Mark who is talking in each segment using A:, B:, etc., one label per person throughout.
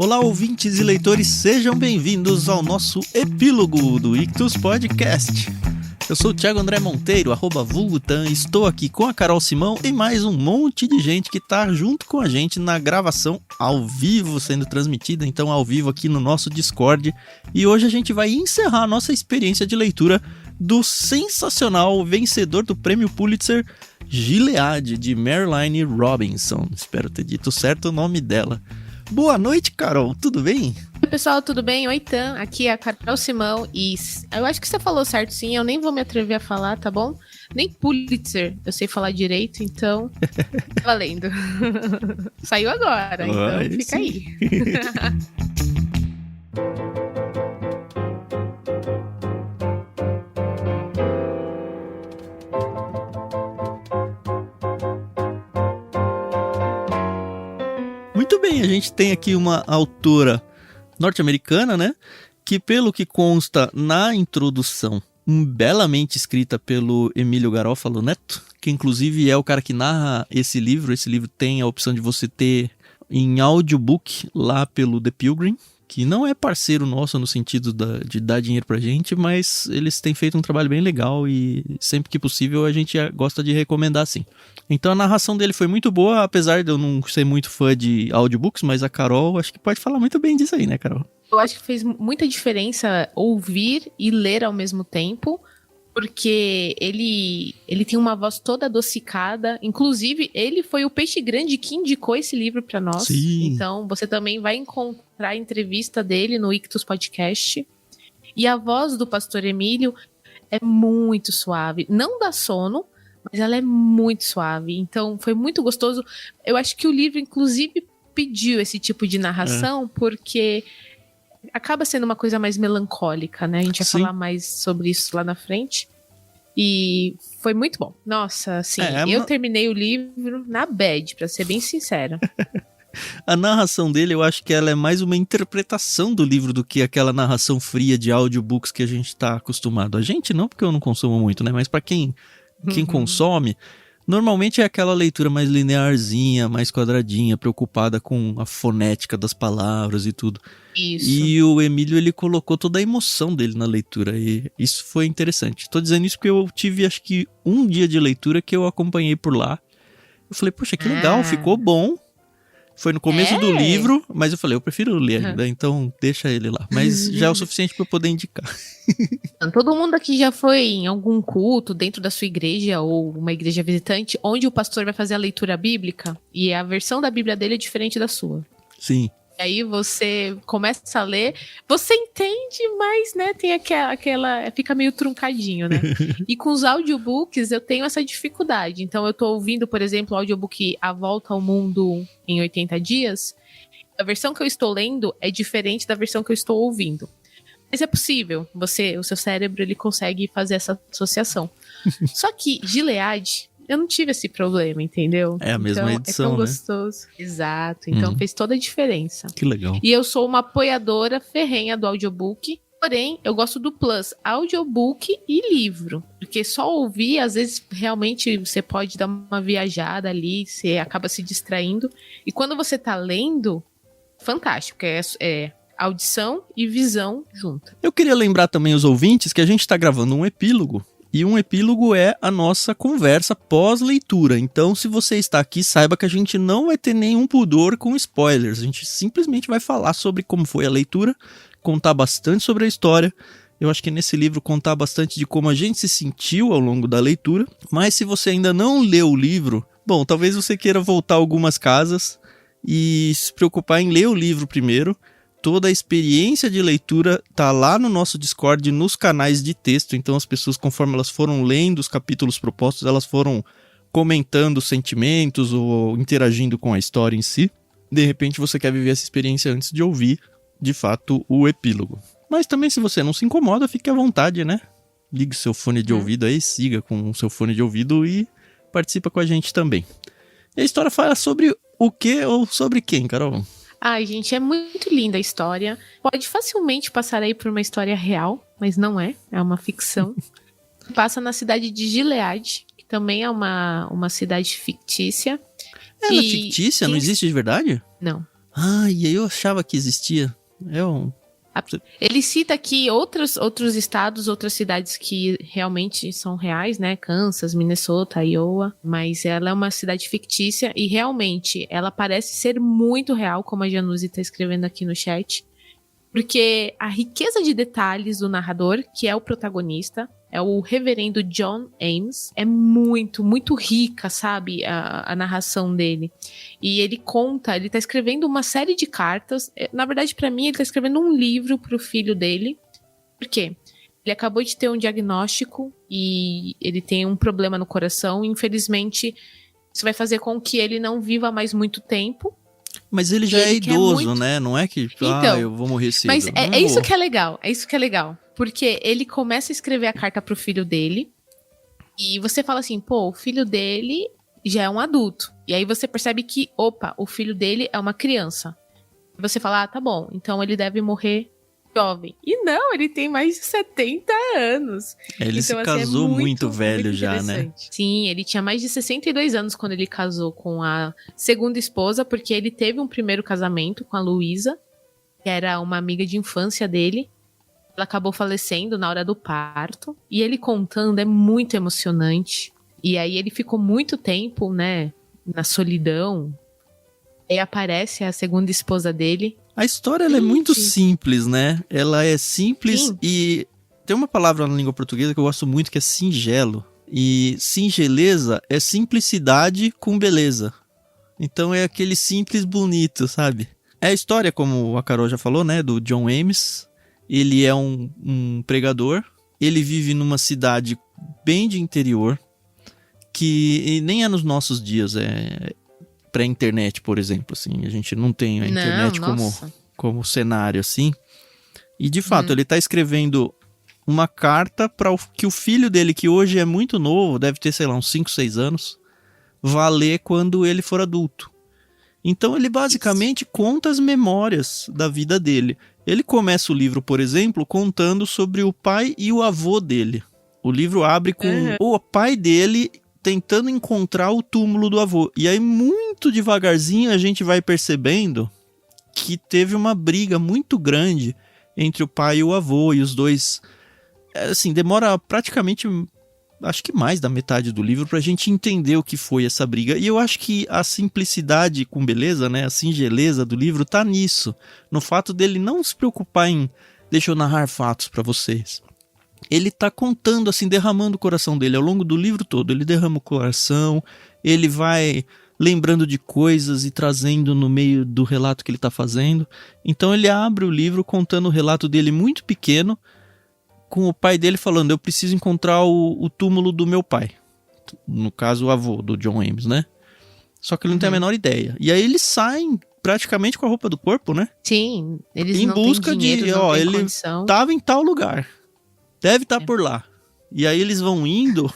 A: Olá, ouvintes e leitores, sejam bem-vindos ao nosso epílogo do Ictus Podcast. Eu sou o Thiago André Monteiro, @vulgutan, estou aqui com a Carol Simão e mais um monte de gente que tá junto com a gente na gravação ao vivo, sendo transmitida então ao vivo aqui no nosso Discord. E hoje a gente vai encerrar a nossa experiência de leitura do sensacional vencedor do Prêmio Pulitzer, Gilead, de Marilynne Robinson. Espero ter dito certo o nome dela. Boa noite, Carol, tudo bem?
B: Oi, pessoal, tudo bem? Oi, Tan, aqui é a Carol Simão e eu acho que você falou certo, sim, eu nem vou me atrever a falar, tá bom? Nem Pulitzer eu sei falar direito, então tá valendo. Saiu agora, então fica aí.
A: Muito bem, a gente tem aqui uma autora norte-americana, né? Que pelo que consta na introdução, belamente escrita pelo Emílio Garófalo Neto, que inclusive é o cara que narra esse livro. Esse livro tem a opção de você ter em audiobook lá pelo The Pilgrim, que não é parceiro nosso no sentido de dar dinheiro pra gente, mas eles têm feito um trabalho bem legal e sempre que possível a gente gosta de recomendar sim. Então a narração dele foi muito boa, apesar de eu não ser muito fã de audiobooks, mas a Carol acho que pode falar muito bem disso aí, né, Carol?
B: Eu acho que fez muita diferença ouvir e ler ao mesmo tempo, porque ele tem uma voz toda adocicada. Inclusive, ele foi o peixe grande que indicou esse livro para nós.
A: Sim.
B: Então, você também vai encontrar a entrevista dele no Ictus Podcast. E a voz do pastor Emílio é muito suave. Não dá sono, mas ela é muito suave. Então, foi muito gostoso. Eu acho que o livro, inclusive, pediu esse tipo de narração, porque acaba sendo uma coisa mais melancólica, né? A gente vai falar mais sobre isso lá na frente. E foi muito bom. Nossa, assim, eu terminei o livro na bad, pra ser bem sincera.
A: A narração dele, eu acho que ela é mais uma interpretação do livro do que aquela narração fria de audiobooks que a gente tá acostumado. A gente não, porque eu não consumo muito, né? Mas pra quem consome, normalmente é aquela leitura mais linearzinha, mais quadradinha, preocupada com a fonética das palavras e tudo.
B: Isso.
A: E o Emílio, ele colocou toda a emoção dele na leitura e isso foi interessante. Tô dizendo isso porque eu tive, acho que, um dia de leitura que eu acompanhei por lá. Eu falei, poxa, que legal, ficou bom. Foi no começo do livro, mas eu falei, eu prefiro ler ainda, então deixa ele lá. Mas já é o suficiente para eu poder indicar.
B: Todo mundo aqui já foi em algum culto dentro da sua igreja ou uma igreja visitante, onde o pastor vai fazer a leitura bíblica e a versão da Bíblia dele é diferente da sua.
A: Sim.
B: E aí você começa a ler, você entende, mas, né, tem aquela fica meio truncadinho, né? E com os audiobooks eu tenho essa dificuldade. Então eu tô ouvindo, por exemplo, o audiobook A Volta ao Mundo em 80 Dias. A versão que eu estou lendo é diferente da versão que eu estou ouvindo. Mas é possível, o seu cérebro ele consegue fazer essa associação. Só que Gilead, eu não tive esse problema, entendeu?
A: É a mesma edição,
B: é tão
A: né?
B: Gostoso. Exato, então fez toda a diferença.
A: Que legal.
B: E eu sou uma apoiadora ferrenha do audiobook, porém, eu gosto do plus, audiobook e livro. Porque só ouvir, às vezes, realmente, você pode dar uma viajada ali, você acaba se distraindo. E quando você tá lendo, fantástico, é audição e visão junto.
A: Eu queria lembrar também os ouvintes que a gente tá gravando um epílogo. E um epílogo é a nossa conversa pós-leitura. Então, se você está aqui, saiba que a gente não vai ter nenhum pudor com spoilers. A gente simplesmente vai falar sobre como foi a leitura, contar bastante sobre a história. Eu acho que nesse livro contar bastante de como a gente se sentiu ao longo da leitura. Mas se você ainda não leu o livro, bom, talvez você queira voltar algumas casas e se preocupar em ler o livro primeiro. Toda a experiência de leitura tá lá no nosso Discord, nos canais de texto. Então as pessoas, conforme elas foram lendo os capítulos propostos, elas foram comentando sentimentos ou interagindo com a história em si. De repente você quer viver essa experiência antes de ouvir, de fato, o epílogo. Mas também, se você não se incomoda, fique à vontade, né? Ligue seu fone de ouvido aí, siga com o seu fone de ouvido e participa com a gente também. E a história fala sobre o quê ou sobre quem, Carol?
B: Ai, gente, é muito linda a história. Pode facilmente passar aí por uma história real, mas não é. É uma ficção. Passa na cidade de Gilead, que também é uma cidade fictícia.
A: Ela é fictícia? Não existe de verdade?
B: Não.
A: E aí eu achava que existia.
B: Ele cita aqui outros estados, outras cidades que realmente são reais, né? Kansas, Minnesota, Iowa. Mas ela é uma cidade fictícia e realmente ela parece ser muito real, como a Januse tá escrevendo aqui no chat. Porque a riqueza de detalhes do narrador, que é o protagonista, é o reverendo John Ames, é muito, muito rica, sabe? A narração dele. E ele tá escrevendo uma série de cartas. Na verdade, pra mim, ele tá escrevendo um livro pro filho dele. Por quê? Ele acabou de ter um diagnóstico e ele tem um problema no coração. Infelizmente, isso vai fazer com que ele não viva mais muito tempo.
A: Mas ele já é idoso, né? Não é que,
B: então,
A: eu vou morrer cedo.
B: Mas é isso que é legal, Porque ele começa a escrever a carta pro filho dele, e você fala assim, o filho dele já é um adulto. E aí você percebe que, o filho dele é uma criança. E você fala, tá bom, então ele deve morrer jovem. E não, ele tem mais de 70 anos.
A: Ele se casou muito velho já, né?
B: Sim, ele tinha mais de 62 anos quando ele casou com a segunda esposa, porque ele teve um primeiro casamento com a Luísa, que era uma amiga de infância dele. Ela acabou falecendo na hora do parto. E ele contando é muito emocionante. E aí ele ficou muito tempo, né, na solidão. Aí aparece a segunda esposa dele.
A: A história ela é muito simples, né? Ela é simples. Sim. E tem uma palavra na língua portuguesa que eu gosto muito, que é singelo. E singeleza é simplicidade com beleza. Então é aquele simples bonito, sabe? É a história, como a Carol já falou, né? Do John Ames. Ele é um pregador. Ele vive numa cidade bem de interior. Que nem é nos nossos dias, pré-internet, por exemplo, assim, a gente não tem a internet como cenário, assim, e de fato, ele tá escrevendo uma carta para que o filho dele, que hoje é muito novo, deve ter, sei lá, uns 5, 6 anos, vá ler quando ele for adulto. Então ele basicamente conta as memórias da vida dele. Ele começa o livro, por exemplo, contando sobre o pai e o avô dele. O livro abre com o pai dele tentando encontrar o túmulo do avô. E aí, muito devagarzinho, a gente vai percebendo que teve uma briga muito grande entre o pai e o avô. E os dois... Assim, demora praticamente, acho que mais da metade do livro pra gente entender o que foi essa briga. E eu acho que a simplicidade com beleza, né? A singeleza do livro tá nisso. No fato dele não se preocupar em... Deixa eu narrar fatos pra vocês. Ele tá contando, assim, derramando o coração dele ao longo do livro todo. Ele derrama o coração, ele vai lembrando de coisas e trazendo no meio do relato que ele tá fazendo. Então ele abre o livro contando o relato dele muito pequeno, com o pai dele falando, eu preciso encontrar o túmulo do meu pai. No caso, o avô do John Ames, né? Só que ele não tem a menor ideia. E aí eles saem praticamente com a roupa do corpo, né?
B: Sim, eles
A: em
B: não
A: busca
B: têm dinheiro,
A: de,
B: não têm
A: ele
B: condição.
A: Tava em tal lugar. Deve estar por lá. E aí eles vão indo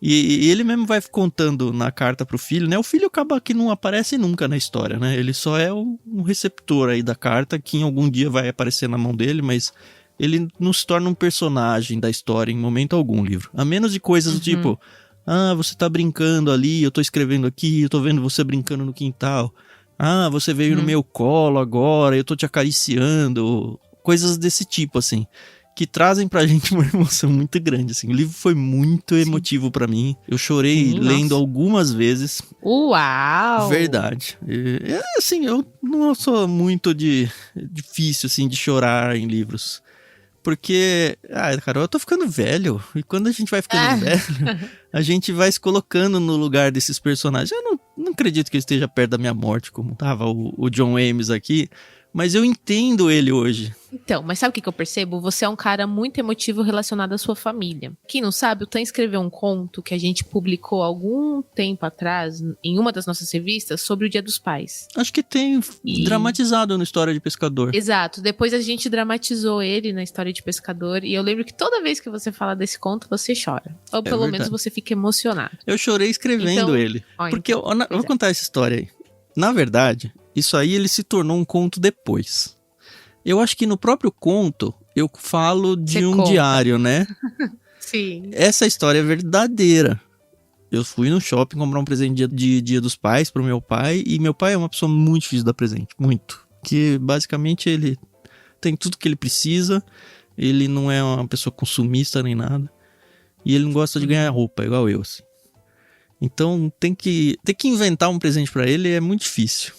A: e ele mesmo vai contando na carta pro filho, né? O filho acaba que não aparece nunca na história, né? Ele só é um receptor aí da carta que em algum dia vai aparecer na mão dele, mas ele não se torna um personagem da história em momento algum, livro. A menos de coisas do tipo, você tá brincando ali, eu tô escrevendo aqui, eu tô vendo você brincando no quintal. Você veio no meu colo agora, eu tô te acariciando. Coisas desse tipo, assim. Que trazem pra gente uma emoção muito grande, assim. O livro foi muito emotivo pra mim. Eu chorei lendo algumas vezes.
B: Uau!
A: Verdade. Assim, eu não sou muito difícil, assim, de chorar em livros. Porque, Carol, eu tô ficando velho. E quando a gente vai ficando velho, a gente vai se colocando no lugar desses personagens. Eu não acredito que ele esteja perto da minha morte, como tava o John Ames aqui. Mas eu entendo ele hoje.
B: Então, mas sabe o que eu percebo? Você é um cara muito emotivo relacionado à sua família. Quem não sabe, o Tan escreveu um conto que a gente publicou algum tempo atrás, em uma das nossas revistas, sobre o Dia dos Pais.
A: Acho que tem dramatizado na História de Pescador.
B: Exato. Depois a gente dramatizou ele na História de Pescador. E eu lembro que toda vez que você fala desse conto, você chora. Ou pelo menos você fica emocionado.
A: Eu chorei escrevendo ele. Porque eu vou contar essa história aí. Na verdade, isso aí ele se tornou um conto depois. Eu acho que no próprio conto eu falo de diário, né?
B: Sim.
A: Essa história é verdadeira. Eu fui no shopping comprar um presente de Dia dos Pais pro meu pai, e meu pai é uma pessoa muito difícil de dar presente, muito. Que basicamente ele tem tudo que ele precisa, ele não é uma pessoa consumista nem nada, e ele não gosta de ganhar roupa, igual eu, assim. Então ter que inventar um presente pra ele é muito difícil.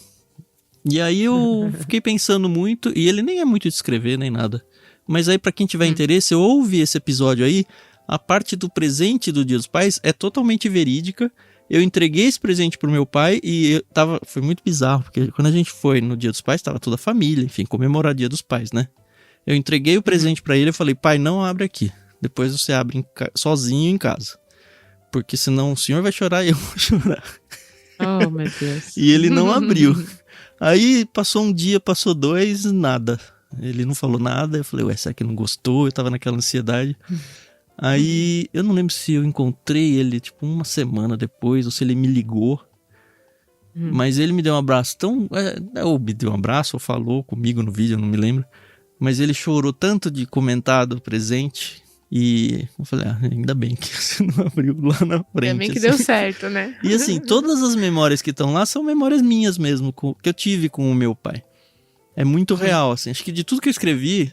A: E aí eu fiquei pensando muito, e ele nem é muito de escrever nem nada. Mas aí pra quem tiver interesse, ouve esse episódio aí. A parte do presente do Dia dos Pais é totalmente verídica. Eu entreguei esse presente pro meu pai e foi muito bizarro, porque quando a gente foi no Dia dos Pais, tava toda a família, enfim, comemorar o Dia dos Pais, né? Eu entreguei o presente pra ele e falei, pai, não abre aqui. Depois você abre sozinho em casa. Porque senão o senhor vai chorar e eu vou chorar.
B: Oh, meu Deus.
A: E ele não abriu. Aí passou um dia, passou 2, nada. Ele não falou nada. Eu falei, ué, será que não gostou? Eu tava naquela ansiedade. Aí eu não lembro se eu encontrei ele tipo uma semana depois ou se ele me ligou. Mas ele me deu um abraço ou me deu um abraço ou falou comigo no vídeo, eu não me lembro. Mas ele chorou tanto de comentar do presente. E eu falei, ainda bem que você não abriu lá na frente.
B: Ainda bem que
A: assim.
B: deu certo, né?
A: E assim, todas as memórias que estão lá são memórias minhas mesmo, que eu tive com o meu pai. É muito real, assim. Acho que de tudo que eu escrevi,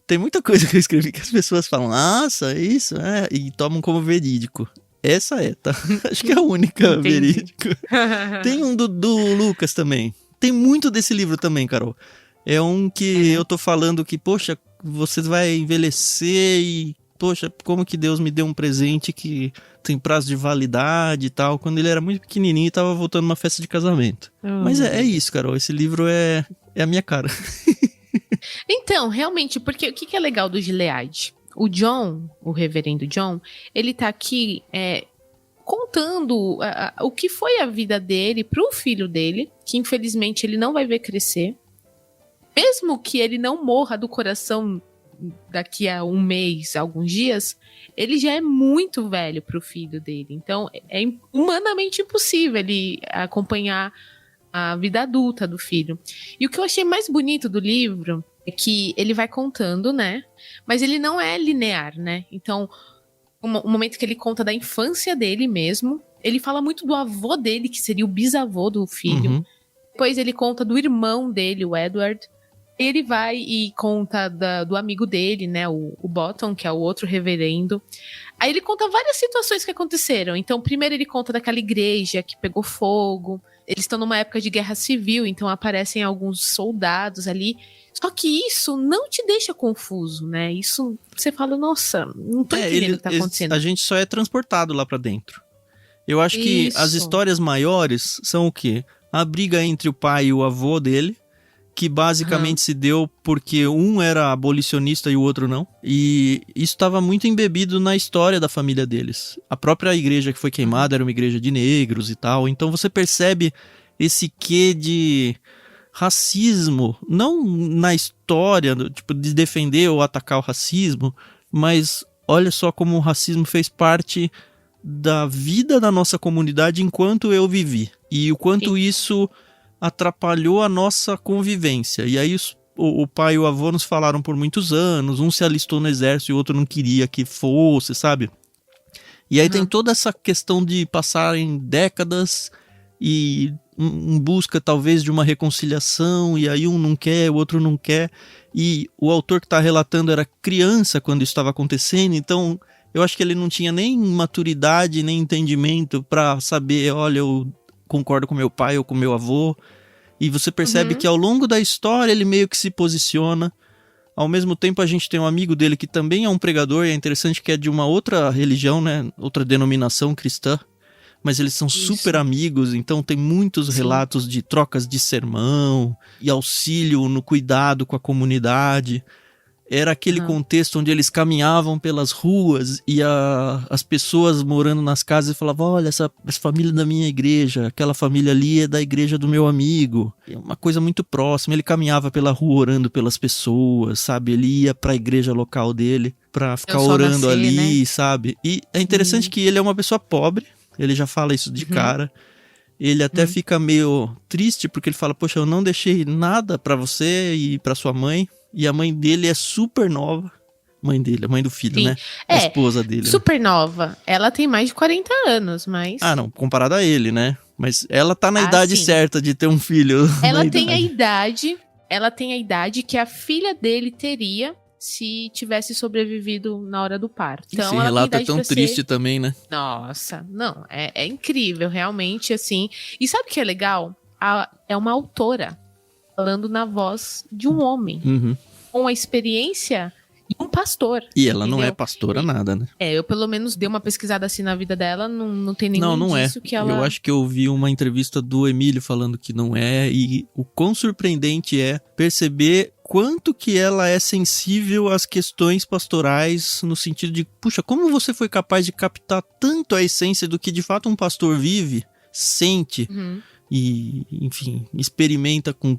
A: tem muita coisa que eu escrevi que as pessoas falam, nossa, isso, e tomam como verídico. Essa tá? Acho que é a única verídico. Tem um do Lucas também. Tem muito desse livro também, Carol. É um que eu tô falando que, poxa, você vai envelhecer e, poxa, como que Deus me deu um presente que tem prazo de validade e tal, quando ele era muito pequenininho e tava voltando uma festa de casamento. Mas é isso, Carol, esse livro é a minha cara.
B: Então, realmente, porque o que é legal do Gilead? O John, o reverendo John, ele tá aqui contando o que foi a vida dele pro filho dele, que infelizmente ele não vai ver crescer. Mesmo que ele não morra do coração daqui a um mês, alguns dias, ele já é muito velho pro filho dele. Então, é humanamente impossível ele acompanhar a vida adulta do filho. E o que eu achei mais bonito do livro é que ele vai contando, né? Mas ele não é linear, né? Então, o momento que ele conta da infância dele mesmo, ele fala muito do avô dele, que seria o bisavô do filho. Depois ele conta do irmão dele, o Edward. Ele vai e conta do amigo dele, né, o Bottom, que é o outro reverendo. Aí ele conta várias situações que aconteceram. Então, primeiro ele conta daquela igreja que pegou fogo. Eles estão numa época de guerra civil, então aparecem alguns soldados ali. Só que isso não te deixa confuso, né? Isso, você fala, nossa, não tô entendendo o que tá acontecendo.
A: A gente só é transportado lá pra dentro. Eu acho que as histórias maiores são o quê? A briga entre o pai e o avô dele, que basicamente se deu porque um era abolicionista e o outro não. E isso estava muito embebido na história da família deles. A própria igreja que foi queimada era uma igreja de negros e tal. Então você percebe esse quê de racismo, não na história, tipo, de defender ou atacar o racismo, mas olha só como o racismo fez parte da vida da nossa comunidade enquanto eu vivi. E o quanto isso atrapalhou a nossa convivência. E aí o pai e o avô nos falaram por muitos anos, um se alistou no exército e o outro não queria que fosse, sabe? E aí tem toda essa questão de passarem décadas e em busca talvez de uma reconciliação, e aí um não quer, o outro não quer, e o autor que está relatando era criança quando isso estava acontecendo, então eu acho que ele não tinha nem maturidade, nem entendimento para saber, olha, eu concordo com meu pai ou com meu avô, e você percebe que ao longo da história ele meio que se posiciona. Ao mesmo tempo a gente tem um amigo dele que também é um pregador, e é interessante que é de uma outra religião, né, outra denominação cristã, mas eles são super amigos, então tem muitos relatos de trocas de sermão e auxílio no cuidado com a comunidade. Era aquele contexto onde eles caminhavam pelas ruas e as pessoas morando nas casas falavam, olha, essa família da minha igreja, aquela família ali é da igreja do meu amigo. É uma coisa muito próxima. Ele caminhava pela rua orando pelas pessoas, sabe? Ele ia pra igreja local dele pra ficar orando ali, né? Sabe? E é interessante que ele é uma pessoa pobre, ele já fala isso de cara. Ele até fica meio triste porque ele fala, poxa, eu não deixei nada pra você e pra sua mãe. E a mãe dele é super nova. Mãe dele, a mãe do filho,
B: Sim.
A: né? A esposa dele.
B: Super nova. Ela tem mais de 40 anos, mas...
A: Ah, não, comparado a ele, né? Mas ela tá na idade
B: sim.
A: certa de ter um filho.
B: Ela tem a idade que a filha dele teria se tivesse sobrevivido na hora do parto. Então,
A: esse
B: ela
A: relato
B: tem
A: é
B: idade
A: tão
B: pra
A: triste
B: ser...
A: também, né?
B: Nossa, não, é incrível, realmente, assim. E sabe o que é legal? É uma autora falando na voz de um homem, com a experiência de um pastor.
A: E ela
B: entendeu?
A: não é pastora nada, né?
B: Eu pelo menos dei uma pesquisada assim na vida dela, não tem nenhum
A: não
B: indício que ela...
A: Eu acho que eu ouvi uma entrevista do Emílio falando que não é, e o quão surpreendente é perceber quanto que ela é sensível às questões pastorais, no sentido de, puxa, como você foi capaz de captar tanto a essência do que de fato um pastor vive, sente e, enfim, experimenta com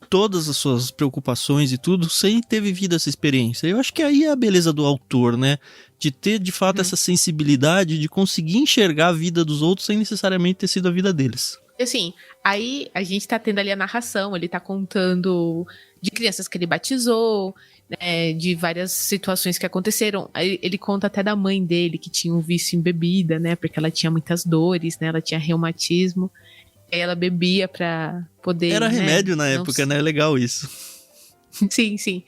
A: todas as suas preocupações e tudo, sem ter vivido essa experiência. Eu acho que aí é a beleza do autor, né? De ter, de fato, essa sensibilidade de conseguir enxergar a vida dos outros sem necessariamente ter sido a vida deles.
B: Assim, aí a gente tá tendo ali a narração, ele tá contando de crianças que ele batizou, né, de várias situações que aconteceram. Aí ele conta até da mãe dele, que tinha um vício em bebida, né? Porque ela tinha muitas dores, né? Ela tinha reumatismo. Aí ela bebia pra poder...
A: Era remédio
B: né,
A: na época, né? É legal isso.
B: Sim, sim.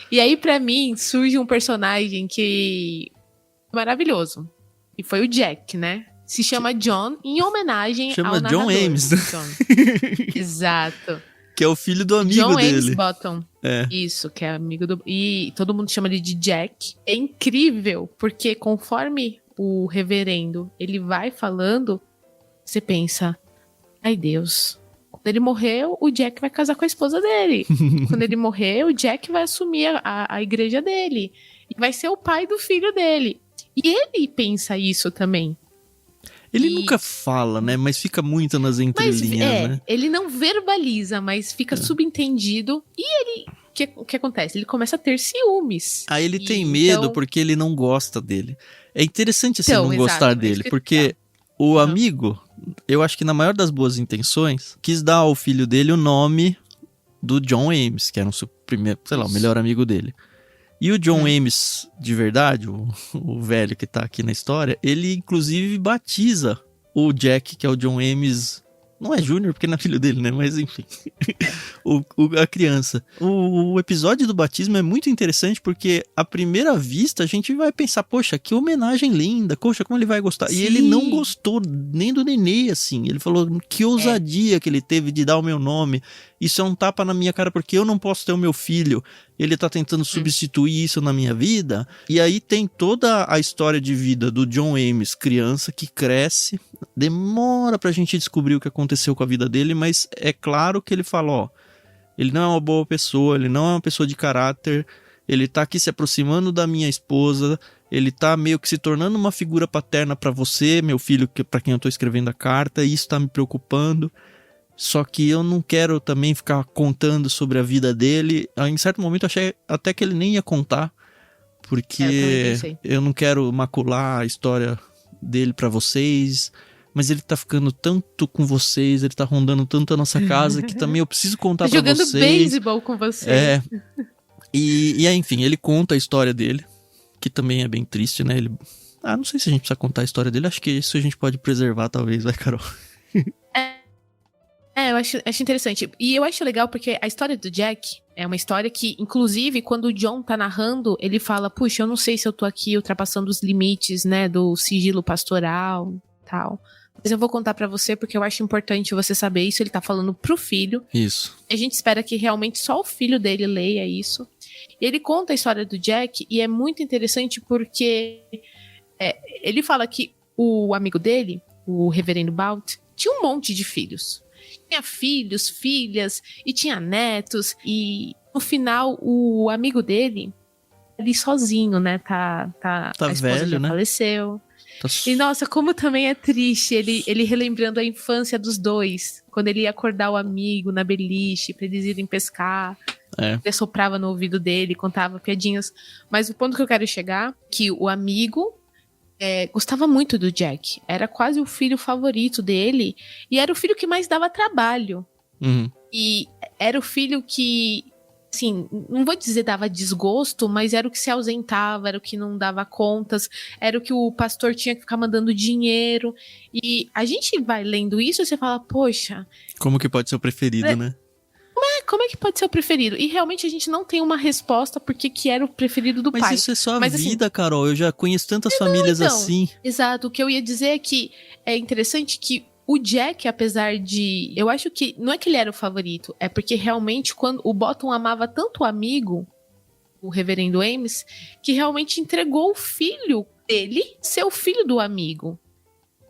B: E aí, pra mim, surge um personagem que... maravilhoso. E foi o Jack, né? Se chama John, em homenagem ao narrador.
A: Chama John Ames.
B: John. Exato.
A: Que é o filho do amigo
B: John
A: dele.
B: Ames Bottom.
A: É.
B: Isso, que é amigo do... E todo mundo chama ele de Jack. É incrível, porque conforme o reverendo, ele vai falando, você pensa... Ai, Deus. Quando ele morrer, o Jack vai casar com a esposa dele. Quando ele morrer, o Jack vai assumir a igreja dele. E vai ser o pai do filho dele. E ele pensa isso também.
A: Ele nunca fala, né? Mas fica muito nas entrelinhas, né?
B: Ele não verbaliza, mas fica subentendido. E ele... O que acontece? Ele começa a ter ciúmes.
A: Aí ele tem medo porque ele não gosta dele. É interessante assim não gostar dele, porque o amigo... Eu acho que na maior das boas intenções, quis dar ao filho dele o nome do John Ames, que era o primeiro, sei lá, o melhor amigo dele. E o John Ames, de verdade, o velho que tá aqui na história, ele inclusive batiza o Jack, que é o John Ames... Não é Júnior, porque não é filho dele, né? Mas enfim, a criança. O episódio do batismo é muito interessante porque, à primeira vista, a gente vai pensar, poxa, que homenagem linda, poxa, como ele vai gostar. Sim. E ele não gostou nem do Nenê, assim. Ele falou, que ousadia que ele teve de dar o meu nome. Isso é um tapa na minha cara porque eu não posso ter o meu filho. Ele tá tentando substituir isso na minha vida. E aí tem toda a história de vida do John Ames, criança, que cresce. Demora pra gente descobrir o que aconteceu com a vida dele, mas é claro que ele fala, ó, ele não é uma boa pessoa, ele não é uma pessoa de caráter, ele tá aqui se aproximando da minha esposa, ele tá meio que se tornando uma figura paterna pra você, meu filho, pra quem eu tô escrevendo a carta, e isso tá me preocupando. Só que eu não quero também ficar contando sobre a vida dele. Em certo momento eu achei até que ele nem ia contar, porque eu não quero macular a história dele pra vocês, mas ele tá ficando tanto com vocês, ele tá rondando tanto a nossa casa, que também eu preciso contar pra vocês.
B: Jogando beisebol com vocês.
A: É. E aí, enfim, ele conta a história dele, que também é bem triste, né? Não sei se a gente precisa contar a história dele, acho que isso a gente pode preservar, talvez, vai, Carol?
B: Eu acho interessante. E eu acho legal porque a história do Jack é uma história que, inclusive, quando o John tá narrando, ele fala, puxa, eu não sei se eu tô aqui ultrapassando os limites, né, do sigilo pastoral e tal. Mas eu vou contar pra você porque eu acho importante você saber isso. Ele tá falando pro filho.
A: Isso.
B: A gente espera que realmente só o filho dele leia isso. E ele conta a história do Jack e é muito interessante porque ele fala que o amigo dele, o reverendo Balt, tinha um monte de filhos. Tinha filhos, filhas e tinha netos. E no final, o amigo dele, ali sozinho, né? Tá a esposa
A: velho,
B: já
A: né?
B: faleceu. E nossa, como também é triste ele relembrando a infância dos dois. Quando ele ia acordar o amigo na beliche pra eles irem pescar. Ele soprava no ouvido dele, contava piadinhas. Mas o ponto que eu quero chegar, que o amigo gostava muito do Jack. Era quase o filho favorito dele. E era o filho que mais dava trabalho.
A: Uhum.
B: E era o filho que assim, não vou dizer dava desgosto, mas era o que se ausentava, era o que não dava contas, era o que o pastor tinha que ficar mandando dinheiro. E a gente vai lendo isso e você fala, poxa,
A: Como que pode ser o preferido, né?
B: como é que pode ser o preferido? E realmente a gente não tem uma resposta porque que era o preferido do
A: Mas
B: pai.
A: isso é só a
B: Mas, assim,
A: vida, Carol. Eu já conheço tantas famílias
B: então,
A: assim.
B: exato. O que eu ia dizer é que é interessante que o Jack, apesar de... Eu acho que não é que ele era o favorito, é porque realmente quando o Bottom amava tanto o amigo, o reverendo Ames, que realmente entregou o filho dele ser o filho do amigo.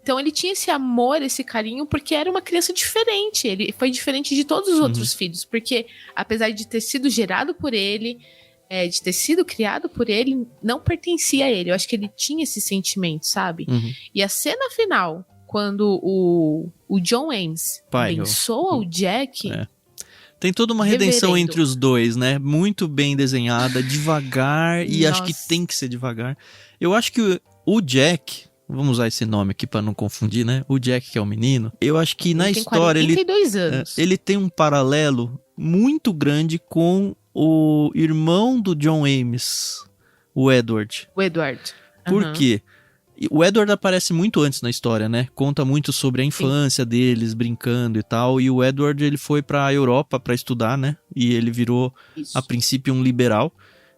B: Então ele tinha esse amor, esse carinho, porque era uma criança diferente. Ele foi diferente de todos os outros filhos, porque apesar de ter sido gerado por ele, de ter sido criado por ele, não pertencia a ele. Eu acho que ele tinha esse sentimento, sabe? E a cena final, quando o John Ames abençoa o Jack...
A: Tem toda uma redenção
B: reverendo.
A: entre os dois, né? Muito bem desenhada, devagar, e acho que
B: Nossa.
A: tem que ser devagar. Eu acho que o Jack, vamos usar esse nome aqui pra não confundir, né? O Jack, que é o menino, eu acho que na história
B: Tem 42 anos.
A: ele tem um paralelo muito grande com o irmão do John Ames, o Edward.
B: O Edward.
A: Por quê? O Edward aparece muito antes na história, né? Conta muito sobre a infância deles, brincando e tal. E o Edward, ele foi pra Europa pra estudar, né? E ele virou, a princípio, um liberal.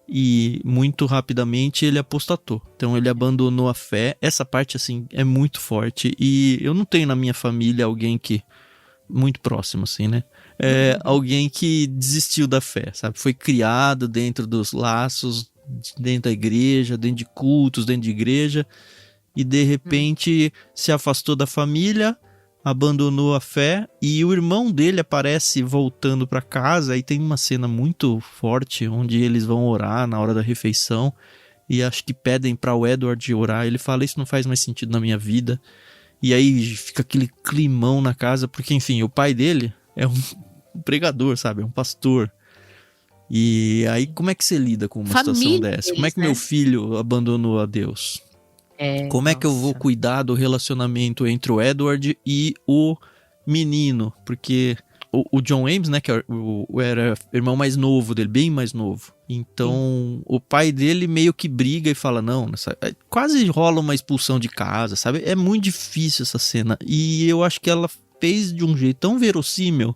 A: E muito rapidamente ele apostatou. Então ele abandonou a fé. Essa parte, assim, é muito forte. E eu não tenho na minha família alguém que... Muito próximo, assim, né? Alguém que desistiu da fé, sabe? Foi criado dentro dos laços, dentro da igreja, dentro de cultos, dentro de igreja... E de repente se afastou da família, abandonou a fé, e o irmão dele aparece voltando para casa, e tem uma cena muito forte onde eles vão orar na hora da refeição, e acho que pedem para o Edward orar. Ele fala, isso não faz mais sentido na minha vida. E aí fica aquele climão na casa, porque enfim, o pai dele é um pregador, sabe? É um pastor. E aí como é que você lida com uma situação dessa? Como é que meu filho abandonou a Deus? Como é que eu vou cuidar do relacionamento entre o Edward e o menino? Porque o John Ames, né, que era o irmão mais novo dele, bem mais novo. Então, o pai dele meio que briga e fala, não, quase rola uma expulsão de casa, sabe? É muito difícil essa cena. E eu acho que ela fez de um jeito tão verossímil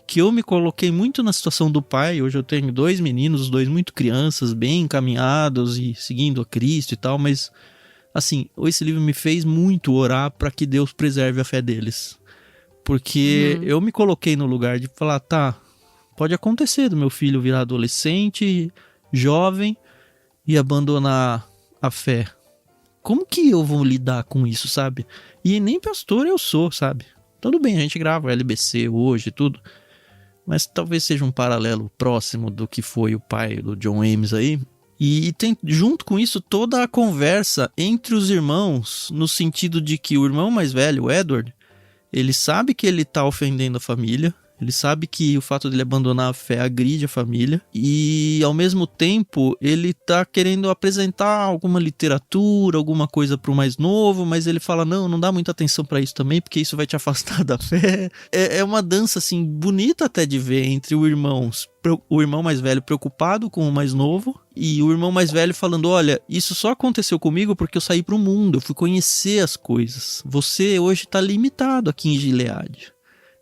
A: que eu me coloquei muito na situação do pai. Hoje eu tenho 2 meninos, os 2 muito crianças, bem encaminhados e seguindo a Cristo e tal, mas... Assim, esse livro me fez muito orar para que Deus preserve a fé deles. Porque eu me coloquei no lugar de falar, tá, pode acontecer do meu filho virar adolescente, jovem e abandonar a fé. Como que eu vou lidar com isso, sabe? E nem pastor eu sou, sabe? Tudo bem, a gente grava o LBC hoje e tudo, mas talvez seja um paralelo próximo do que foi o pai do John Ames aí. E tem junto com isso toda a conversa entre os irmãos, no sentido de que o irmão mais velho, o Edward, ele sabe que ele tá ofendendo a família, ele sabe que o fato dele abandonar a fé agride a família, e ao mesmo tempo ele tá querendo apresentar alguma literatura, alguma coisa pro mais novo, mas ele fala, não dá muita atenção pra isso também, porque isso vai te afastar da fé. É uma dança assim bonita até de ver entre o irmão mais velho preocupado com o mais novo, e o irmão mais velho falando, olha, isso só aconteceu comigo porque eu saí pro mundo, eu fui conhecer as coisas. Você hoje tá limitado aqui em Gileade.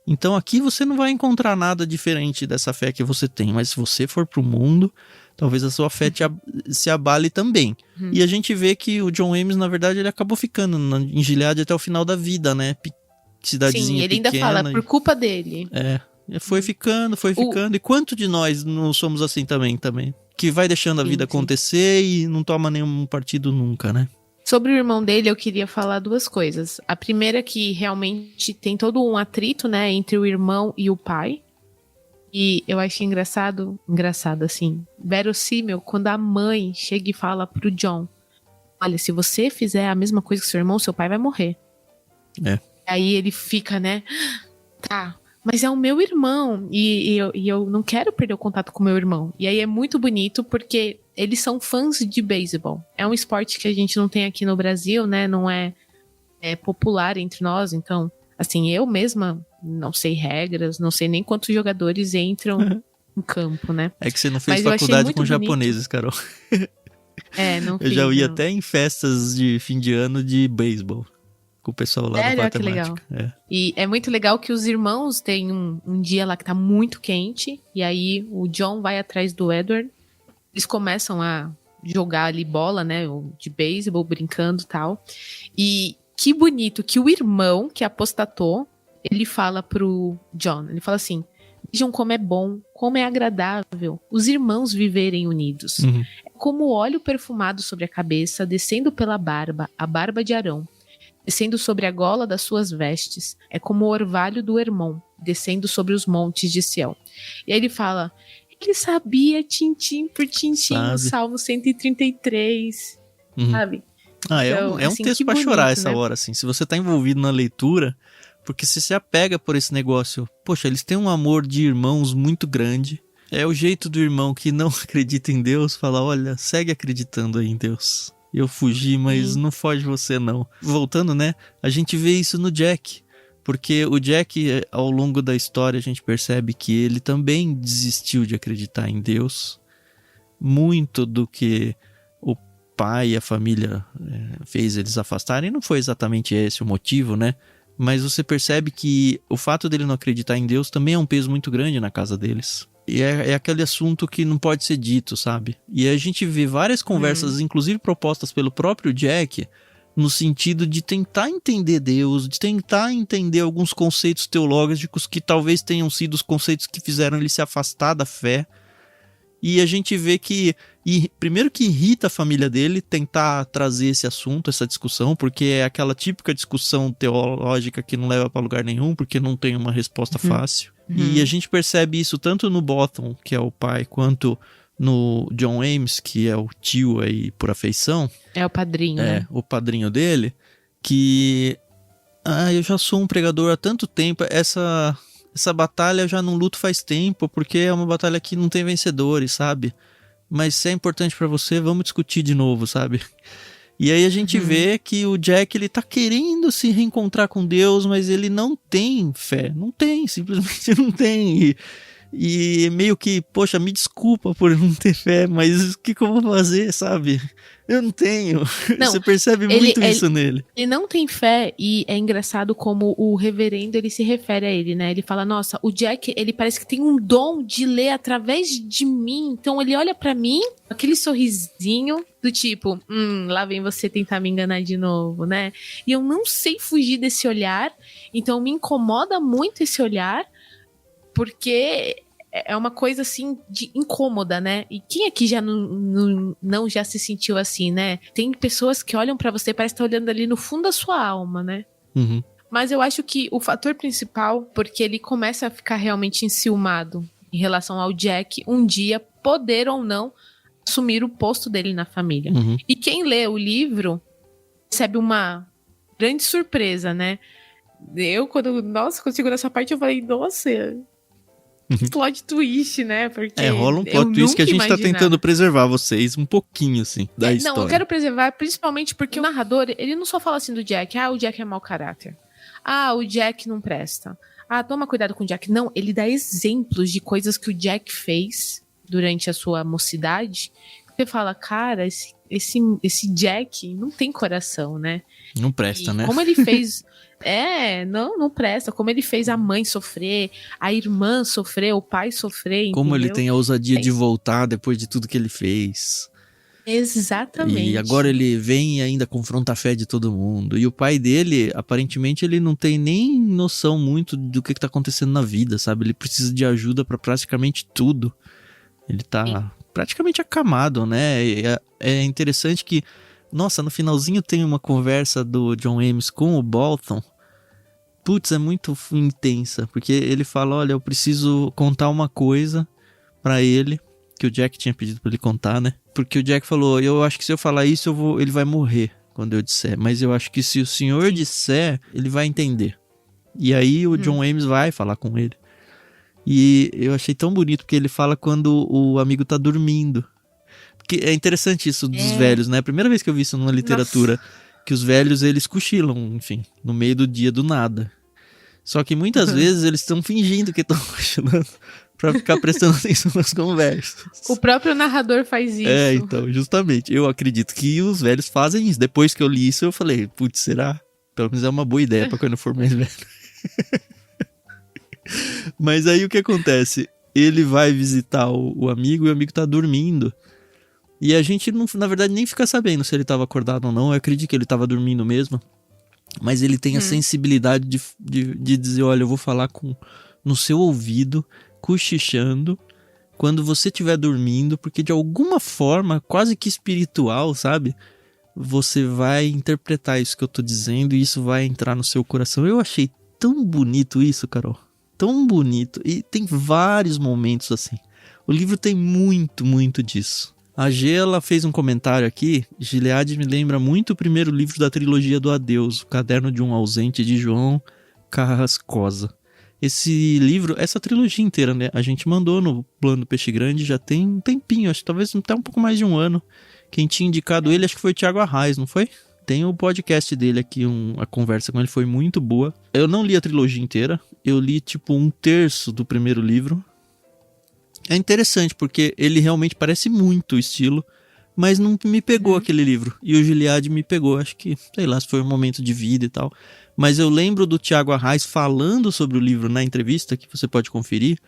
A: Então aqui você não vai encontrar nada diferente dessa fé que você tem, mas se você for pro mundo, talvez a sua fé se abale também. E a gente vê que o John Ames, na verdade, ele acabou ficando em Gileade até o final da vida, né? Cidadezinha
B: Sim, ele
A: pequena.
B: ainda fala, por culpa dele.
A: Foi ficando. E quanto de nós não somos assim também? Que vai deixando a vida acontecer e não toma nenhum partido nunca, né?
B: Sobre o irmão dele, eu queria falar 2 coisas. A primeira é que realmente tem todo um atrito, né, entre o irmão e o pai. E eu achei engraçado assim, verossímil, quando a mãe chega e fala pro John, olha, se você fizer a mesma coisa que seu irmão, seu pai vai morrer. Aí ele fica, né, tá, mas é o meu irmão, e eu não quero perder o contato com o meu irmão. E aí é muito bonito, porque eles são fãs de beisebol. É um esporte que a gente não tem aqui no Brasil, né? Não é popular entre nós. Então, assim, eu mesma não sei regras, não sei nem quantos jogadores entram em campo, né?
A: É que você não fez
B: Mas eu achei
A: faculdade
B: muito
A: com
B: bonito.
A: japoneses, Carol.
B: Não
A: Eu já
B: fiz,
A: ia
B: não.
A: até em festas de fim de ano de beisebol com o pessoal lá
B: Sério?
A: da
B: Olha que legal.
A: matemática.
B: E é muito legal que os irmãos têm um dia lá que tá muito quente, e aí o John vai atrás do Edward, eles começam a jogar ali bola, né, de beisebol, brincando e tal, e que bonito que o irmão que apostatou, ele fala pro John, ele fala assim: vejam como é bom, como é agradável os irmãos viverem unidos.
A: Uhum.
B: É como o óleo perfumado sobre a cabeça, descendo pela barba, a barba de Arão, descendo sobre a gola das suas vestes. É como o orvalho do Hermon, descendo sobre os montes de Sião. E aí ele fala, ele sabia tintim por tintim no Salmo 133, sabe?
A: Então, é um
B: assim,
A: texto pra
B: bonito,
A: chorar essa
B: né?
A: hora, assim. Se você tá envolvido na leitura, porque você se apega por esse negócio. Poxa, eles têm um amor de irmãos muito grande. É o jeito do irmão que não acredita em Deus falar, olha, segue acreditando aí em Deus. Eu fugi, mas não foge você não. Voltando, né? A gente vê isso no Jack. Porque o Jack, ao longo da história, a gente percebe que ele também desistiu de acreditar em Deus. Muito do que o pai e a família fez eles afastarem. Não foi exatamente esse o motivo, né? Mas você percebe que o fato dele não acreditar em Deus também é um peso muito grande na casa deles. E é aquele assunto que não pode ser dito, sabe? E a gente vê várias conversas, inclusive propostas pelo próprio Jack, no sentido de tentar entender Deus, de tentar entender alguns conceitos teológicos que talvez tenham sido os conceitos que fizeram ele se afastar da fé. E a gente vê que, primeiro que irrita a família dele tentar trazer esse assunto, essa discussão, porque é aquela típica discussão teológica que não leva para lugar nenhum, porque não tem uma resposta fácil. E a gente percebe isso tanto no Botham, que é o pai, quanto no John Ames, que é o tio aí por afeição.
B: É o padrinho, né?
A: O padrinho dele, que... eu já sou um pregador há tanto tempo, essa batalha eu já não luto faz tempo, porque é uma batalha que não tem vencedores, sabe? Mas se é importante pra você, vamos discutir de novo, sabe? E aí a gente vê que o Jack, ele tá querendo se reencontrar com Deus, mas ele não tem fé. Não tem, simplesmente não tem. E meio que, poxa, me desculpa por não ter fé, mas o que eu vou fazer, sabe? Eu não tenho.
B: Não,
A: você percebe muito isso nele.
B: Ele não tem fé, e é engraçado como o reverendo, ele se refere a ele, né? Ele fala, nossa, o Jack, ele parece que tem um dom de ler através de mim. Então ele olha pra mim, aquele sorrisinho do tipo, lá vem você tentar me enganar de novo, né? E eu não sei fugir desse olhar, então me incomoda muito esse olhar, porque é uma coisa assim de incômoda, né? E quem aqui já não já se sentiu assim, né? Tem pessoas que olham pra você, parece estar olhando ali no fundo da sua alma, né? Mas eu acho que o fator principal, porque ele começa a ficar realmente enciumado em relação ao Jack, um dia poder ou não assumir o posto dele na família. E quem lê o livro recebe uma grande surpresa, né? Quando chegou nessa parte, eu falei, nossa, plot twist, né? Porque
A: rola um plot twist que a gente tá tentando preservar vocês um pouquinho, assim, da história.
B: Não, eu quero preservar principalmente porque o narrador, ele não só fala assim do Jack, o Jack é mau caráter. O Jack não presta. Toma cuidado com o Jack. Não, ele dá exemplos de coisas que o Jack fez durante a sua mocidade. Você fala, cara, esse Jack não tem coração, né?
A: Não presta, né?
B: Como ele fez... não presta. Como ele fez a mãe sofrer, a irmã sofrer, o pai sofrer,
A: como
B: entendeu?
A: ele tem a ousadia de voltar depois de tudo que ele fez.
B: Exatamente.
A: E agora ele vem e ainda confronta a fé de todo mundo. E o pai dele, aparentemente, ele não tem nem noção muito do que tá acontecendo na vida, sabe? Ele precisa de ajuda pra praticamente tudo. Ele tá praticamente acamado, né? É interessante que, nossa, no finalzinho tem uma conversa do John Ames com o Bolton. Putz, é muito intensa, porque ele fala, olha, eu preciso contar uma coisa pra ele, que o Jack tinha pedido pra ele contar, né? Porque o Jack falou, eu acho que se eu falar isso, ele vai morrer quando eu disser, mas eu acho que se o senhor disser, ele vai entender. E aí o John Ames vai falar com ele. E eu achei tão bonito, porque ele fala quando o amigo tá dormindo. Porque é interessante isso dos velhos, né? A primeira vez que eu vi isso numa literatura, que os velhos, eles cochilam, enfim, no meio do dia do nada. Só que muitas vezes eles estão fingindo que estão cochilando pra ficar prestando atenção nas conversas.
B: O próprio narrador faz isso.
A: Então, justamente. Eu acredito que os velhos fazem isso. Depois que eu li isso, eu falei, putz, será? Pelo menos é uma boa ideia pra quando eu for mais velho. Mas aí o que acontece? Ele vai visitar o amigo e o amigo tá dormindo. E a gente, não, na verdade, nem fica sabendo se ele tava acordado ou não. Eu acredito que ele tava dormindo mesmo. Mas ele tem a sensibilidade de dizer, olha, eu vou falar no seu ouvido, cochichando, quando você estiver dormindo, porque de alguma forma, quase que espiritual, sabe? Você vai interpretar isso que eu tô dizendo e isso vai entrar no seu coração. Eu achei tão bonito isso, Carol. Tão bonito. E tem vários momentos assim. O livro tem muito, muito disso. A G, ela fez um comentário aqui. Gilead me lembra muito o primeiro livro da trilogia do Adeus, O Caderno de um Ausente, de João Carrascosa. Esse livro, essa trilogia inteira, né? A gente mandou no Plano Peixe Grande já tem um tempinho, acho que talvez até um pouco mais de um ano. Quem tinha indicado ele, acho que foi o Thiago Arraes, não foi? Tem o podcast dele aqui, a conversa com ele foi muito boa. Eu não li a trilogia inteira, eu li tipo um terço do primeiro livro. É interessante, porque ele realmente parece muito o estilo, mas não me pegou aquele livro. E o Gilead me pegou, acho que, sei lá, se foi um momento de vida e tal. Mas eu lembro do Thiago Arraes falando sobre o livro na entrevista, que você pode conferir.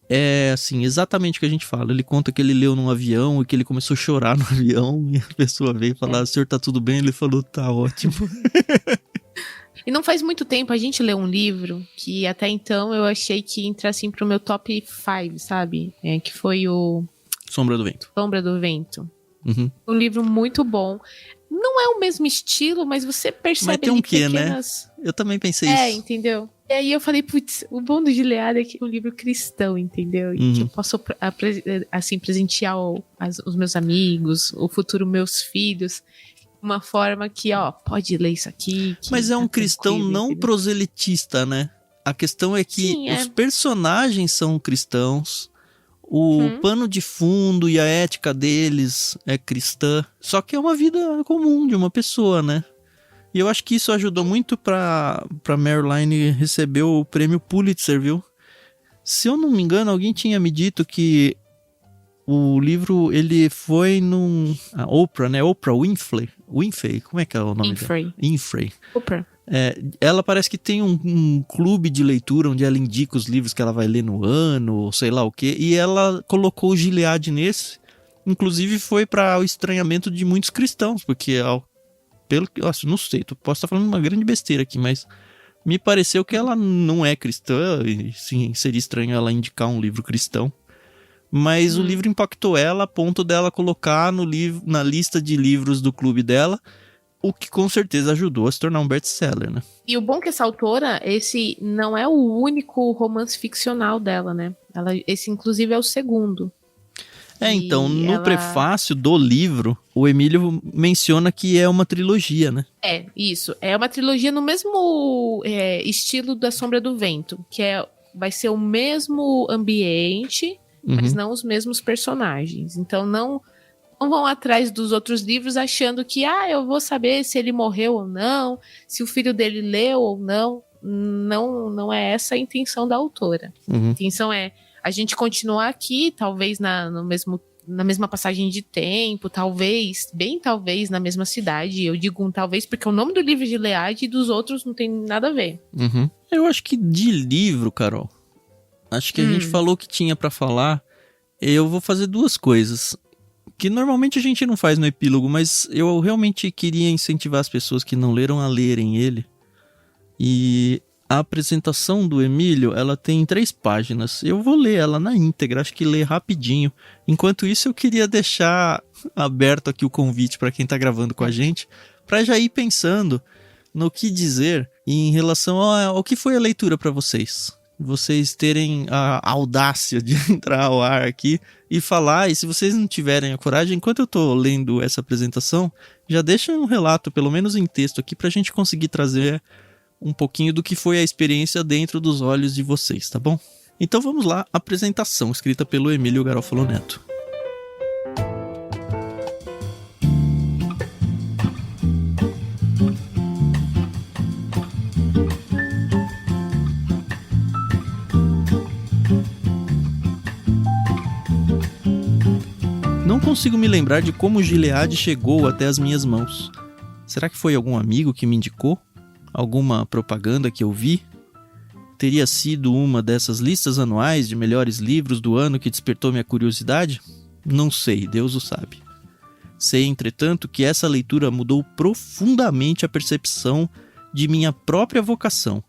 A: É, assim, exatamente o que a gente fala. Ele conta que ele leu num avião e que ele começou a chorar no avião. E a pessoa veio falar, o senhor tá tudo bem? Ele falou, tá ótimo.
B: E não faz muito tempo a gente leu um livro que até então eu achei que entra assim pro meu top 5, sabe? Que foi o...
A: Sombra do Vento.
B: Sombra do Vento.
A: Uhum.
B: Um livro muito bom. Não é o mesmo estilo, mas você percebe
A: mas tem um quê,
B: pequenas...
A: né? Eu também pensei isso.
B: Entendeu? E aí eu falei, putz, o bom do Gilead é que é um livro cristão, entendeu? E que eu posso, assim, presentear os meus amigos, o futuro meus filhos, uma forma que, pode ler isso aqui.
A: Mas é um cristão não
B: entendeu?
A: Proselitista, né? A questão é que
B: Sim,
A: os personagens são cristãos, o pano de fundo e a ética deles é cristã, só que é uma vida comum de uma pessoa, né? E eu acho que isso ajudou muito pra Marilyn receber o prêmio Pulitzer, viu? Se eu não me engano, alguém tinha me dito que o livro, ele foi a Oprah, né? Oprah Winfrey, como é que é o nome dela? Winfrey.
B: Oprah.
A: Ela parece que tem um clube de leitura onde ela indica os livros que ela vai ler no ano, ou sei lá o quê, e ela colocou o Gilead nesse. Inclusive foi para o estranhamento de muitos cristãos, porque pelo que, não sei, posso estar falando uma grande besteira aqui, mas me pareceu que ela não é cristã, e sim, seria estranho ela indicar um livro cristão. Mas o livro impactou ela a ponto dela colocar na lista de livros do clube dela, o que com certeza ajudou a se tornar um best-seller, né?
B: E o bom que essa autora, esse não é o único romance ficcional dela, né? Esse, inclusive, é o segundo.
A: Então, no prefácio do livro, o Emílio menciona que é uma trilogia, né?
B: Isso. É uma trilogia no mesmo estilo da Sombra do Vento, que vai ser o mesmo ambiente, mas não os mesmos personagens. Então, não vão atrás dos outros livros achando que, eu vou saber se ele morreu ou não, se o filho dele leu ou não. Não é essa a intenção da autora. A intenção é a gente continuar aqui, talvez na mesma passagem de tempo, bem talvez na mesma cidade. Eu digo talvez porque o nome do livro é Gilead e dos outros não tem nada a ver.
A: Eu acho que de livro, Carol, acho que a gente falou o que tinha pra falar. Eu vou fazer duas coisas que normalmente a gente não faz no epílogo, mas eu realmente queria incentivar as pessoas que não leram a lerem ele. E a apresentação do Emílio, ela tem 3 páginas. Eu vou ler ela na íntegra, acho que ler rapidinho. Enquanto isso, eu queria deixar aberto aqui o convite para quem tá gravando com a gente, para já ir pensando no que dizer em relação ao que foi a leitura para vocês. Vocês terem a audácia de entrar ao ar aqui e falar. E se vocês não tiverem a coragem, enquanto eu tô lendo essa apresentação, já deixa um relato, pelo menos em texto aqui, pra gente conseguir trazer um pouquinho do que foi a experiência dentro dos olhos de vocês, tá bom? Então vamos lá, apresentação escrita pelo Emílio Garofalo Neto. Não consigo me lembrar de como Gilead chegou até as minhas mãos. Será que foi algum amigo que me indicou? Alguma propaganda que eu vi? Teria sido uma dessas listas anuais de melhores livros do ano que despertou minha curiosidade? Não sei, Deus o sabe. Sei, entretanto, que essa leitura mudou profundamente a percepção de minha própria vocação.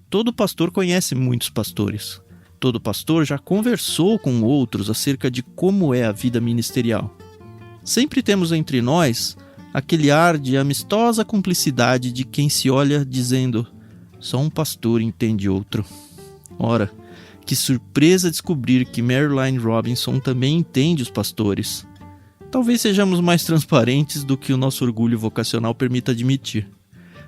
A: Todo pastor conhece muitos pastores. Todo pastor já conversou com outros acerca de como é a vida ministerial. Sempre temos entre nós aquele ar de amistosa cumplicidade de quem se olha dizendo: só um pastor entende outro. Ora, que surpresa descobrir que Marilynne Robinson também entende os pastores. Talvez sejamos mais transparentes do que o nosso orgulho vocacional permita admitir.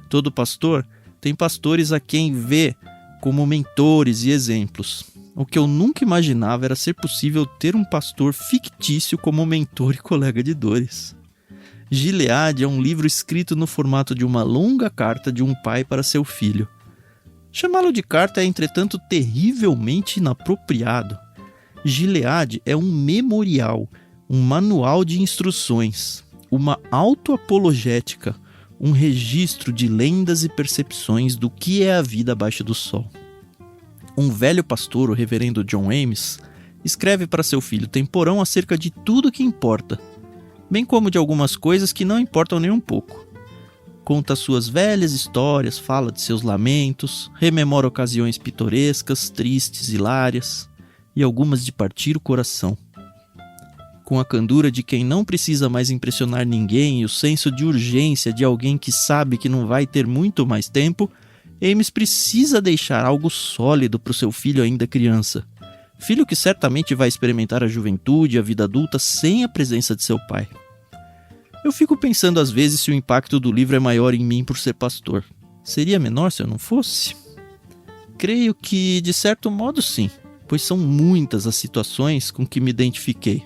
A: Todo pastor tem pastores a quem vê como mentores e exemplos. O que eu nunca imaginava era ser possível ter um pastor fictício como mentor e colega de dores. Gilead é um livro escrito no formato de uma longa carta de um pai para seu filho. Chamá-lo de carta é, entretanto, terrivelmente inapropriado. Gilead é um memorial, um manual de instruções, uma autoapologética, um registro de lendas e percepções do que é a vida abaixo do sol. Um velho pastor, o reverendo John Ames, escreve para seu filho temporão acerca de tudo que importa, bem como de algumas coisas que não importam nem um pouco. Conta suas velhas histórias, fala de seus lamentos, rememora ocasiões pitorescas, tristes, hilárias, e algumas de partir o coração. Com a candura de quem não precisa mais impressionar ninguém e o senso de urgência de alguém que sabe que não vai ter muito mais tempo, Ames precisa deixar algo sólido para o seu filho ainda criança. Filho que certamente vai experimentar a juventude e a vida adulta sem a presença de seu pai. Eu fico pensando às vezes se o impacto do livro é maior em mim por ser pastor. Seria menor se eu não fosse? Creio que, de certo modo, sim, pois são muitas as situações com que me identifiquei.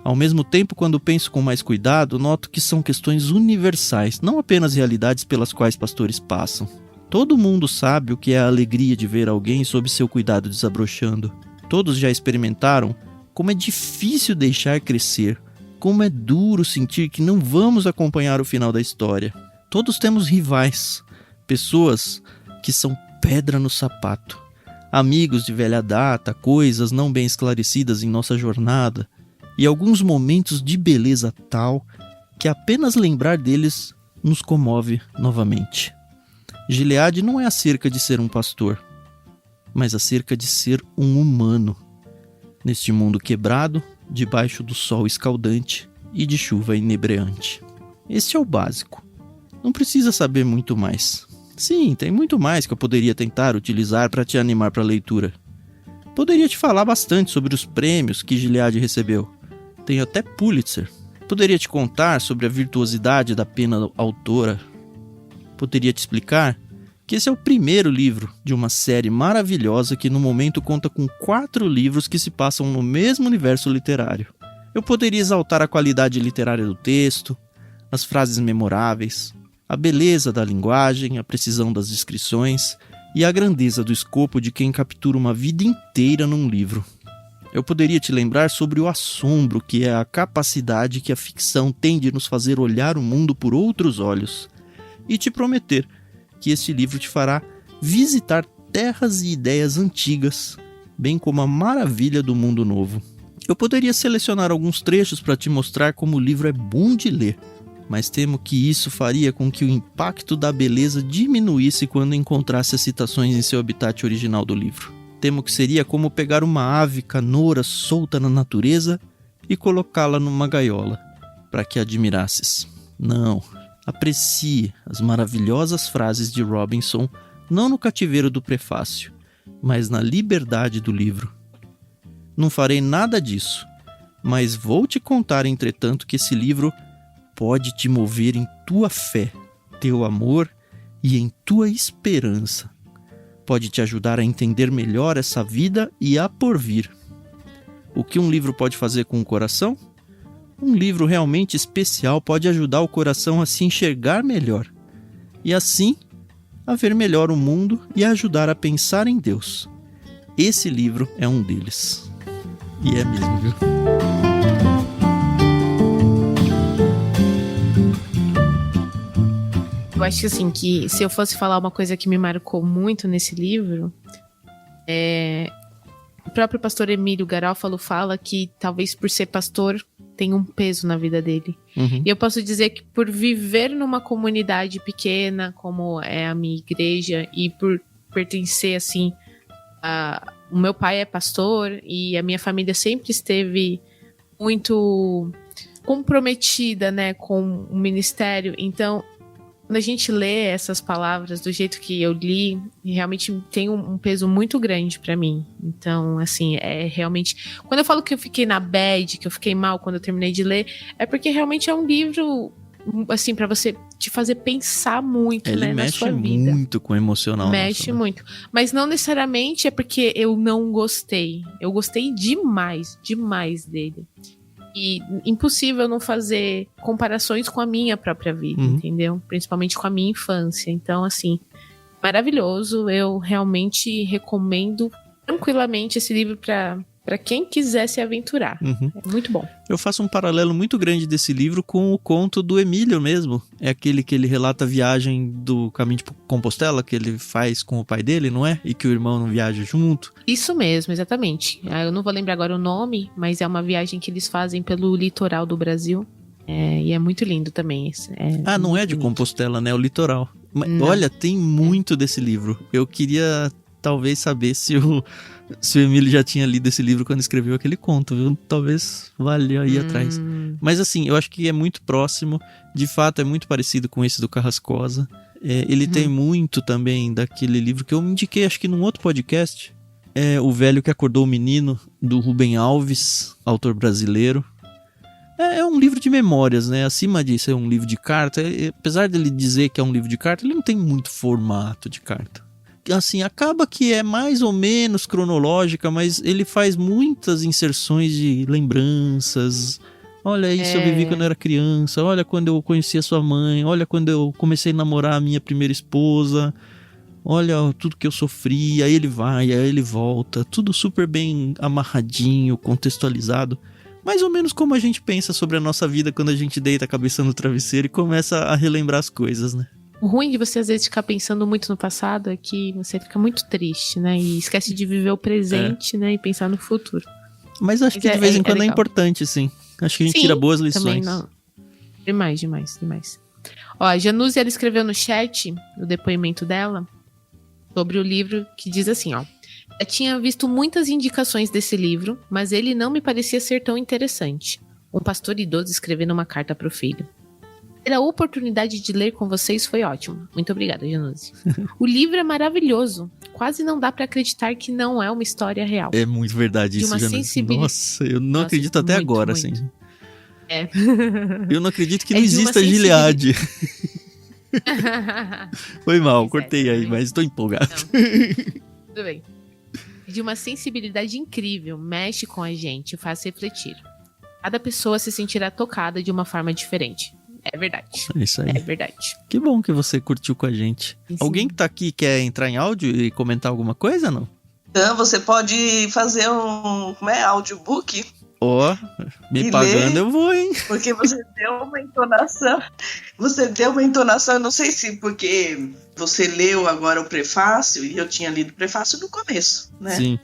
A: Ao mesmo tempo, quando penso com mais cuidado, noto que são questões universais, não apenas realidades pelas quais pastores passam. Todo mundo sabe o que é a alegria de ver alguém sob seu cuidado desabrochando. Todos já experimentaram como é difícil deixar crescer, como é duro sentir que não vamos acompanhar o final da história. Todos temos rivais, pessoas que são pedra no sapato, amigos de velha data, coisas não bem esclarecidas em nossa jornada, e alguns momentos de beleza tal que apenas lembrar deles nos comove novamente. Gilead não é acerca de ser um pastor, mas acerca de ser um humano, neste mundo quebrado, debaixo do sol escaldante e de chuva inebriante. Este é o básico. Não precisa saber muito mais. Sim, tem muito mais que eu poderia tentar utilizar para te animar para a leitura. Poderia te falar bastante sobre os prêmios que Gilead recebeu. Tem até Pulitzer. Poderia te contar sobre a virtuosidade da pena autora. Poderia te explicar que esse é o primeiro livro de uma série maravilhosa que no momento conta com 4 livros que se passam no mesmo universo literário. Eu poderia exaltar a qualidade literária do texto, as frases memoráveis, a beleza da linguagem, a precisão das descrições e a grandeza do escopo de quem captura uma vida inteira num livro. Eu poderia te lembrar sobre o assombro que é a capacidade que a ficção tem de nos fazer olhar o mundo por outros olhos e te prometer que este livro te fará visitar terras e ideias antigas, bem como a maravilha do mundo novo. Eu poderia selecionar alguns trechos para te mostrar como o livro é bom de ler, mas temo que isso faria com que o impacto da beleza diminuísse quando encontrasse as citações em seu habitat original do livro. Temo que seria como pegar uma ave canoura solta na natureza e colocá-la numa gaiola, para que a admirasses. Não. Aprecie as maravilhosas frases de Robinson, não no cativeiro do prefácio, mas na liberdade do livro. Não farei nada disso, mas vou te contar, entretanto, que esse livro pode te mover em tua fé, teu amor e em tua esperança. Pode te ajudar a entender melhor essa vida e a porvir. O que um livro pode fazer com o coração? Um livro realmente especial pode ajudar o coração a se enxergar melhor e assim a ver melhor o mundo e a ajudar a pensar em Deus. Esse livro é um deles. E é mesmo, viu?
B: acho que assim, que se eu fosse falar uma coisa que me marcou muito nesse livro, o próprio pastor Emílio Garófalo fala que talvez por ser pastor tem um peso na vida dele.
A: Uhum.
B: E eu posso dizer que por viver numa comunidade pequena, como é a minha igreja, e por pertencer, assim, o meu pai é pastor e a minha família sempre esteve muito comprometida, né, com o ministério. Então, quando a gente lê essas palavras do jeito que eu li, realmente tem um peso muito grande pra mim. Então, assim, é realmente... Quando eu falo que eu fiquei na bad, que eu fiquei mal quando eu terminei de ler, é porque realmente é um livro, assim, pra você te fazer pensar muito, né, na sua vida.
A: Ele mexe muito com o emocional.
B: Mexe muito. Mas não necessariamente é porque eu não gostei. Eu gostei demais, demais dele. E impossível não fazer comparações com a minha própria vida, entendeu? Principalmente com a minha infância. Então, assim, maravilhoso. Eu realmente recomendo tranquilamente esse livro para quem quiser se aventurar. É muito bom.
A: Eu faço um paralelo muito grande desse livro com o conto do Emílio mesmo. É aquele que ele relata a viagem do caminho de Compostela, que ele faz com o pai dele, não é? E que o irmão não viaja junto.
B: Isso mesmo, exatamente. Eu não vou lembrar agora o nome, mas é uma viagem que eles fazem pelo litoral do Brasil. E é muito lindo também.
A: Não é de Compostela, né? É o litoral. Mas, olha, tem muito desse livro. Eu queria talvez saber se o Emílio já tinha lido esse livro quando escreveu aquele conto, viu? Talvez valha ir atrás. Mas assim, eu acho que é muito próximo. De fato, é muito parecido com esse do Carrascosa. Ele tem muito também daquele livro que eu indiquei, acho que num outro podcast. O Velho que Acordou o Menino, do Rubem Alves, autor brasileiro. É um livro de memórias, né? Acima disso, é um livro de carta. Apesar dele dizer que é um livro de carta, ele não tem muito formato de carta. Assim, acaba que é mais ou menos cronológica, mas ele faz muitas inserções de lembranças. Olha, isso eu vivi quando eu era criança. Olha quando eu conheci a sua mãe. Olha quando eu comecei a namorar a minha primeira esposa. Olha tudo que eu sofri. Aí ele vai, aí ele volta. Tudo super bem amarradinho, contextualizado. Mais ou menos como a gente pensa sobre a nossa vida quando a gente deita a cabeça no travesseiro e começa a relembrar as coisas, né?
B: O ruim de você, às vezes, ficar pensando muito no passado é que você fica muito triste, né? E esquece de viver o presente, né? E pensar no futuro.
A: Mas acho que de vez em quando é importante, sim. Acho que a gente tira boas lições.
B: Também não. Demais. Ó, a Januse, ela escreveu no chat, o depoimento dela, sobre o livro, que diz assim, ó. Eu tinha visto muitas indicações desse livro, mas ele não me parecia ser tão interessante. Um pastor idoso escrevendo uma carta para o filho. Ter a oportunidade de ler com vocês foi ótimo. Muito obrigada, Januse. O livro é maravilhoso. Quase não dá pra acreditar que não é uma história real.
A: É muito verdade isso, Januse. Nossa, eu não acredito até agora, muito. Assim. Eu não acredito que não exista Gilead. Foi mal, cortei aí, mas estou empolgado.
B: Tudo bem. De uma sensibilidade incrível, mexe com a gente, faz refletir. Cada pessoa se sentirá tocada de uma forma diferente. É verdade.
A: É isso aí.
B: É verdade.
A: Que bom que você curtiu com a gente. Sim. Alguém que tá aqui quer entrar em áudio e comentar alguma coisa, não?
C: Então, você pode fazer um audiobook.
A: Me pagando ler, eu vou, hein?
C: Porque você deu uma entonação. Eu não sei se porque você leu agora o prefácio, e eu tinha lido o prefácio no começo, né?
A: Sim.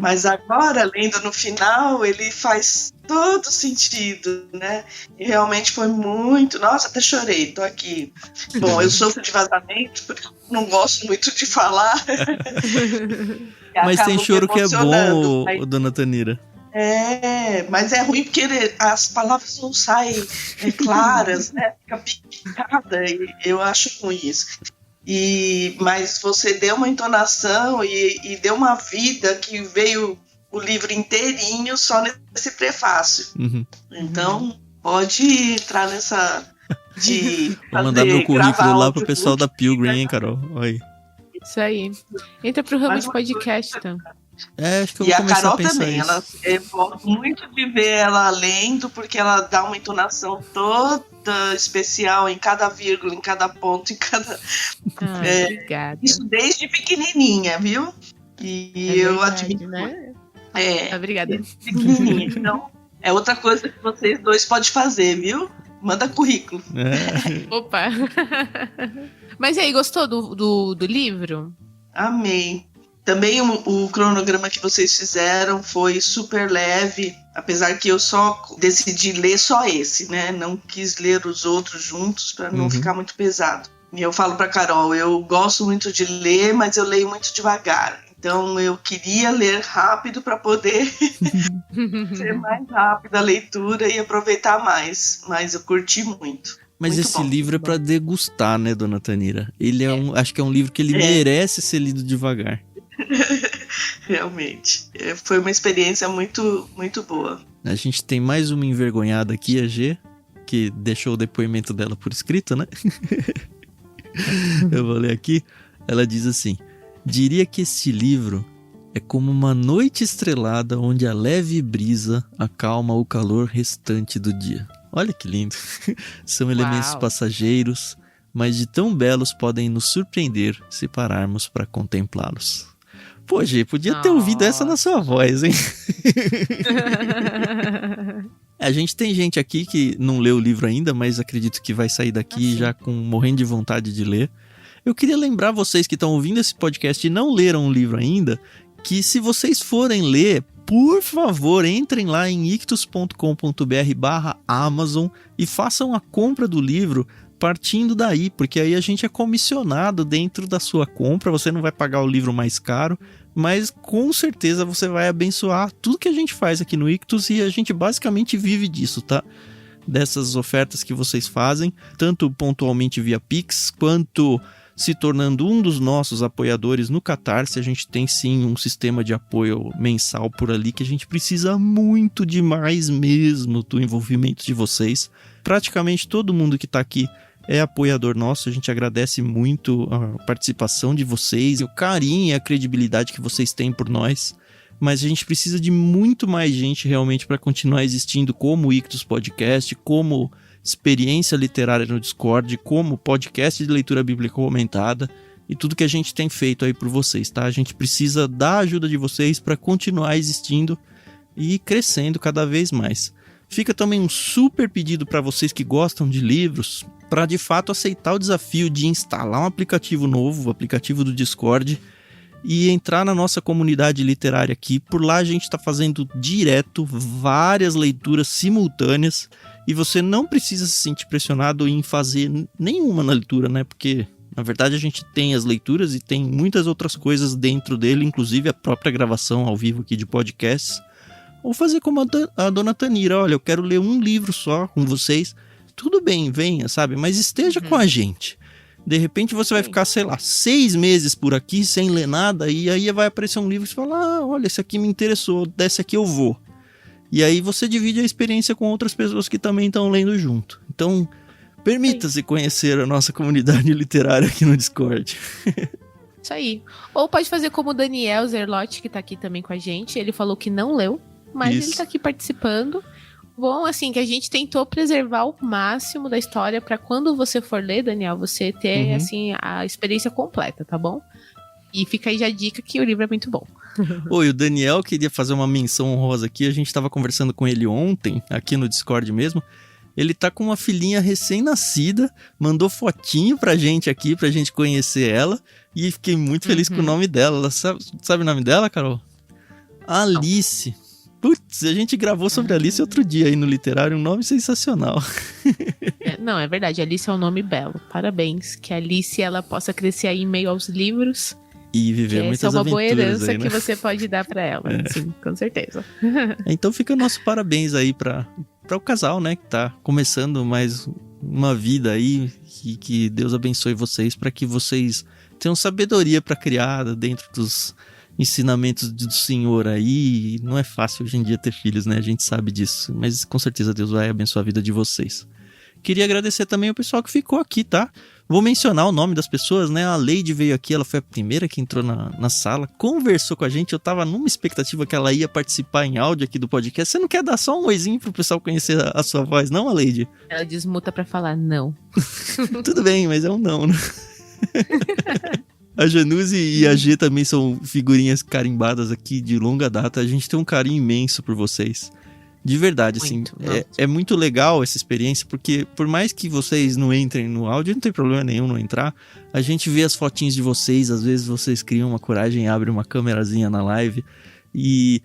C: Mas agora, lendo no final, ele faz todo sentido, né? E realmente foi muito... Nossa, até chorei, tô aqui. Bom, eu sofro de vazamento, porque não gosto muito de falar.
A: Mas tem choro que é bom, dona Tanira.
C: Mas é ruim porque as palavras não saem claras, né? Fica picada, e eu acho ruim isso. Mas você deu uma entonação e deu uma vida que veio o livro inteirinho só nesse prefácio. Então, pode entrar nessa de
A: vou mandar meu currículo lá pro pessoal da Pilgrim, hein, Carol? Oi.
B: Isso aí. Entra pro ramo de podcast, então.
A: Acho que eu vou começar
C: a Carol
A: a pensar
C: também,
A: isso.
C: Eu gosto muito de ver ela lendo, porque ela dá uma entonação toda especial em cada vírgula, em cada ponto, em cada...
B: Obrigada.
C: Isso desde pequenininha, viu? E eu admiro.
B: Né? Obrigada.
C: Pequenininha. Então, é outra coisa que vocês dois podem fazer, viu? Manda currículo.
B: Opa! Mas e aí, gostou do livro?
C: Amei. Também o cronograma que vocês fizeram foi super leve, apesar que eu só decidi ler só esse, né? Não quis ler os outros juntos para não ficar muito pesado. E eu falo para Carol, eu gosto muito de ler, mas eu leio muito devagar. Então eu queria ler rápido para poder ser mais rápida a leitura e aproveitar mais. Mas eu curti muito.
A: Mas
C: muito
A: esse
C: bom.
A: livro é para degustar, né, dona Tanira? Ele acho que é um livro que ele merece ser lido devagar.
C: Realmente. Foi uma experiência muito, muito boa.
A: A gente tem mais uma envergonhada aqui, a G, que deixou o depoimento dela por escrito, né? Eu vou ler aqui. Ela diz assim: diria que este livro é como uma noite estrelada onde a leve brisa acalma o calor restante do dia. Olha que lindo. São elementos passageiros, mas de tão belos podem nos surpreender se pararmos para contemplá-los. Pô, Gê, podia ter ouvido essa na sua voz, hein? A gente tem gente aqui que não leu o livro ainda, mas acredito que vai sair daqui já morrendo de vontade de ler. Eu queria lembrar vocês que estão ouvindo esse podcast e não leram o livro ainda, que se vocês forem ler, por favor, entrem lá em ictus.com.br/Amazon e façam a compra do livro partindo daí, porque aí a gente é comissionado dentro da sua compra, você não vai pagar o livro mais caro, mas com certeza você vai abençoar tudo que a gente faz aqui no Ictus e a gente basicamente vive disso, tá? Dessas ofertas que vocês fazem, tanto pontualmente via Pix, quanto se tornando um dos nossos apoiadores no Catarse. A gente tem sim um sistema de apoio mensal por ali que a gente precisa muito demais mesmo do envolvimento de vocês. Praticamente todo mundo que está aqui é apoiador nosso, a gente agradece muito a participação de vocês, o carinho e a credibilidade que vocês têm por nós, mas a gente precisa de muito mais gente realmente para continuar existindo como o Ictus Podcast, como experiência literária no Discord, como podcast de leitura bíblica comentada e tudo que a gente tem feito aí por vocês, tá? A gente precisa da ajuda de vocês para continuar existindo e crescendo cada vez mais. Fica também um super pedido para vocês que gostam de livros, para de fato aceitar o desafio de instalar um aplicativo novo, o aplicativo do Discord, e entrar na nossa comunidade literária aqui. Por lá a gente está fazendo direto várias leituras simultâneas, e você não precisa se sentir pressionado em fazer nenhuma na leitura, né? Porque na verdade a gente tem as leituras e tem muitas outras coisas dentro dele, inclusive a própria gravação ao vivo aqui de podcasts. Ou fazer como a dona Tanira, olha, eu quero ler um livro só com vocês. Tudo bem, venha, sabe? Mas esteja com a gente. De repente você vai ficar, sei lá, 6 meses por aqui sem ler nada, e aí vai aparecer um livro e você fala, olha, esse aqui me interessou, desse aqui eu vou. E aí você divide a experiência com outras pessoas que também estão lendo junto. Então, permita-se conhecer a nossa comunidade literária aqui no Discord.
B: Isso aí. Ou pode fazer como o Daniel Zerlotti, que tá aqui também com a gente. Ele falou que não leu, mas ele tá aqui participando. Bom, assim, que a gente tentou preservar o máximo da história para quando você for ler, Daniel, você ter, assim, a experiência completa, tá bom? E fica aí já a dica que o livro é muito bom.
A: Oi, o Daniel queria fazer uma menção honrosa aqui. A gente tava conversando com ele ontem, aqui no Discord mesmo. Ele tá com uma filhinha recém-nascida, mandou fotinho pra gente aqui, pra gente conhecer ela. E fiquei muito feliz com o nome dela. Ela sabe o nome dela, Carol? Alice. Putz, a gente gravou sobre a Alice outro dia aí no Literário, um nome sensacional.
B: Não, é verdade, Alice é um nome belo. Parabéns, que a Alice ela possa crescer aí em meio aos livros.
A: E viver muitas aventuras. Essa é uma boa herança
B: aí, né? Que você pode dar pra ela, sim, com certeza.
A: Então fica o nosso parabéns aí para o casal, né, que tá começando mais uma vida aí, e que Deus abençoe vocês para que vocês tenham sabedoria para criar dentro dos ensinamentos do Senhor aí. Não é fácil hoje em dia ter filhos, né? A gente sabe disso, mas com certeza Deus vai abençoar a vida de vocês. Queria agradecer também o pessoal que ficou aqui, tá? Vou mencionar o nome das pessoas, né? A Lady veio aqui, ela foi a primeira que entrou na sala, conversou com a gente. Eu tava numa expectativa que ela ia participar em áudio aqui do podcast. Você não quer dar só um oizinho pro pessoal conhecer a sua voz, não, a Lady?
B: Ela desmuta pra falar não.
A: Tudo bem, mas é um não, né? A Januse e a G também são figurinhas carimbadas aqui de longa data. A gente tem um carinho imenso por vocês. De verdade,
B: Muito,
A: assim, é muito legal essa experiência, porque por mais que vocês não entrem no áudio, não tem problema nenhum não entrar, a gente vê as fotinhas de vocês, às vezes vocês criam uma coragem, abrem uma câmerazinha na live, e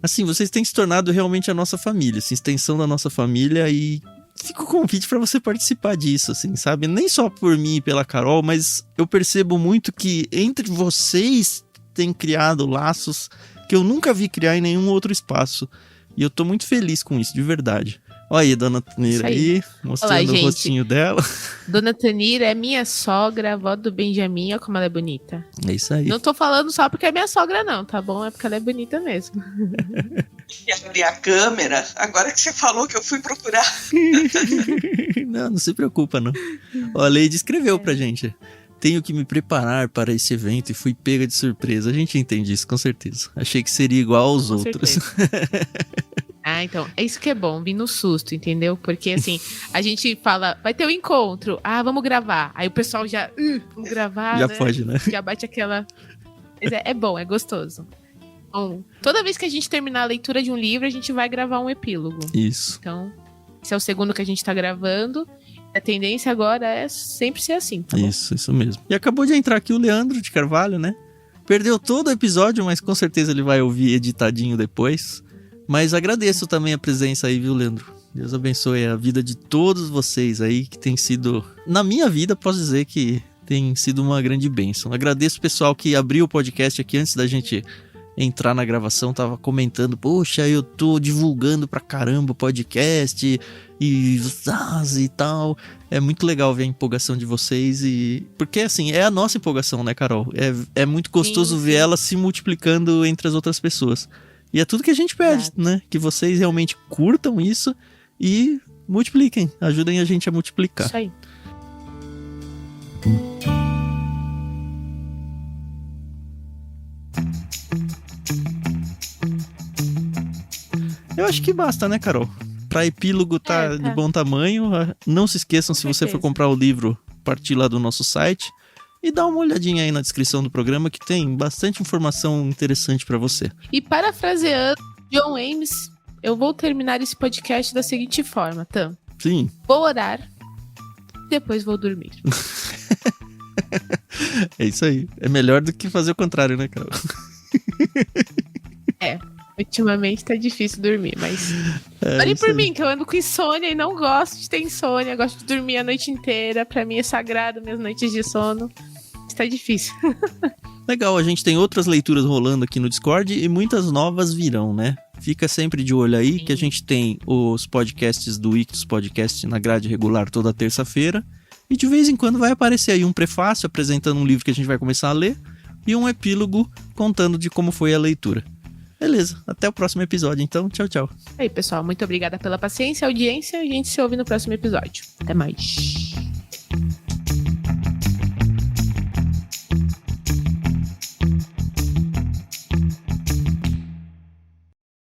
A: assim, vocês têm se tornado realmente a nossa família, assim, extensão da nossa família, e fica o convite pra você participar disso, assim, sabe? Nem só por mim e pela Carol, mas eu percebo muito que entre vocês tem criado laços que eu nunca vi criar em nenhum outro espaço. E eu tô muito feliz com isso, de verdade. Olha aí, Dona Tanira aí, mostrando o rostinho dela.
B: Dona Tanira é minha sogra, avó do Benjamin, olha como ela é bonita.
A: É isso aí.
B: Não tô falando só porque é minha sogra não, tá bom? É porque ela é bonita mesmo.
C: E abrir a câmera, agora que você falou que eu fui procurar.
A: Não se preocupa, não. Ó, a Leide escreveu pra gente. Tenho que me preparar para esse evento e fui pega de surpresa. A gente entende isso, com certeza. Achei que seria igual aos outros.
B: Ah, então, é isso que é bom, vir no susto, entendeu? Porque assim, a gente fala, vai ter um encontro, vamos gravar. Aí o pessoal já, vamos gravar,
A: já
B: né?
A: pode, né?
B: Já bate aquela... Mas é bom, é gostoso. Bom, toda vez que a gente terminar a leitura de um livro, a gente vai gravar um epílogo.
A: Isso.
B: Então, esse é o segundo que a gente tá gravando. A tendência agora é sempre ser assim, tá bom?
A: Isso mesmo. E acabou de entrar aqui o Leandro de Carvalho, né? Perdeu todo o episódio, mas com certeza ele vai ouvir editadinho depois. Mas agradeço também a presença aí, viu, Leandro? Deus abençoe a vida de todos vocês aí, que tem sido... Na minha vida, posso dizer que tem sido uma grande bênção. Agradeço o pessoal que abriu o podcast aqui antes da gente entrar na gravação, tava comentando, poxa, eu tô divulgando pra caramba o podcast e tal. É muito legal ver a empolgação de vocês e... Porque, assim, é a nossa empolgação, né, Carol? É muito gostoso ver ela se multiplicando entre as outras pessoas. E é tudo que a gente pede, né? Que vocês realmente curtam isso e multipliquem, ajudem a gente a multiplicar.
B: Isso aí.
A: Eu acho que basta, né, Carol? Pra epílogo tá de bom tamanho. Não se esqueçam, se você for comprar o livro, partir lá do nosso site e dá uma olhadinha aí na descrição do programa que tem bastante informação interessante pra você.
B: E parafraseando John Ames, eu vou terminar esse podcast da seguinte forma, Tam.
A: Sim.
B: Vou orar, depois vou dormir.
A: É isso aí. É melhor do que fazer o contrário, né, Carol?
B: Ultimamente tá difícil dormir, mas... Olhem por mim, que eu ando com insônia e não gosto de ter insônia. Gosto de dormir a noite inteira. Pra mim é sagrado minhas noites de sono. Está difícil.
A: Legal, a gente tem outras leituras rolando aqui no Discord e muitas novas virão, né? Fica sempre de olho aí. Sim. Que a gente tem os podcasts do Ictus Podcast na grade regular toda terça-feira. E de vez em quando vai aparecer aí um prefácio apresentando um livro que a gente vai começar a ler e um epílogo contando de como foi a leitura. Beleza, até o próximo episódio, então. Tchau, tchau.
B: E aí, pessoal, muito obrigada pela paciência e audiência. A gente se ouve no próximo episódio. Até mais.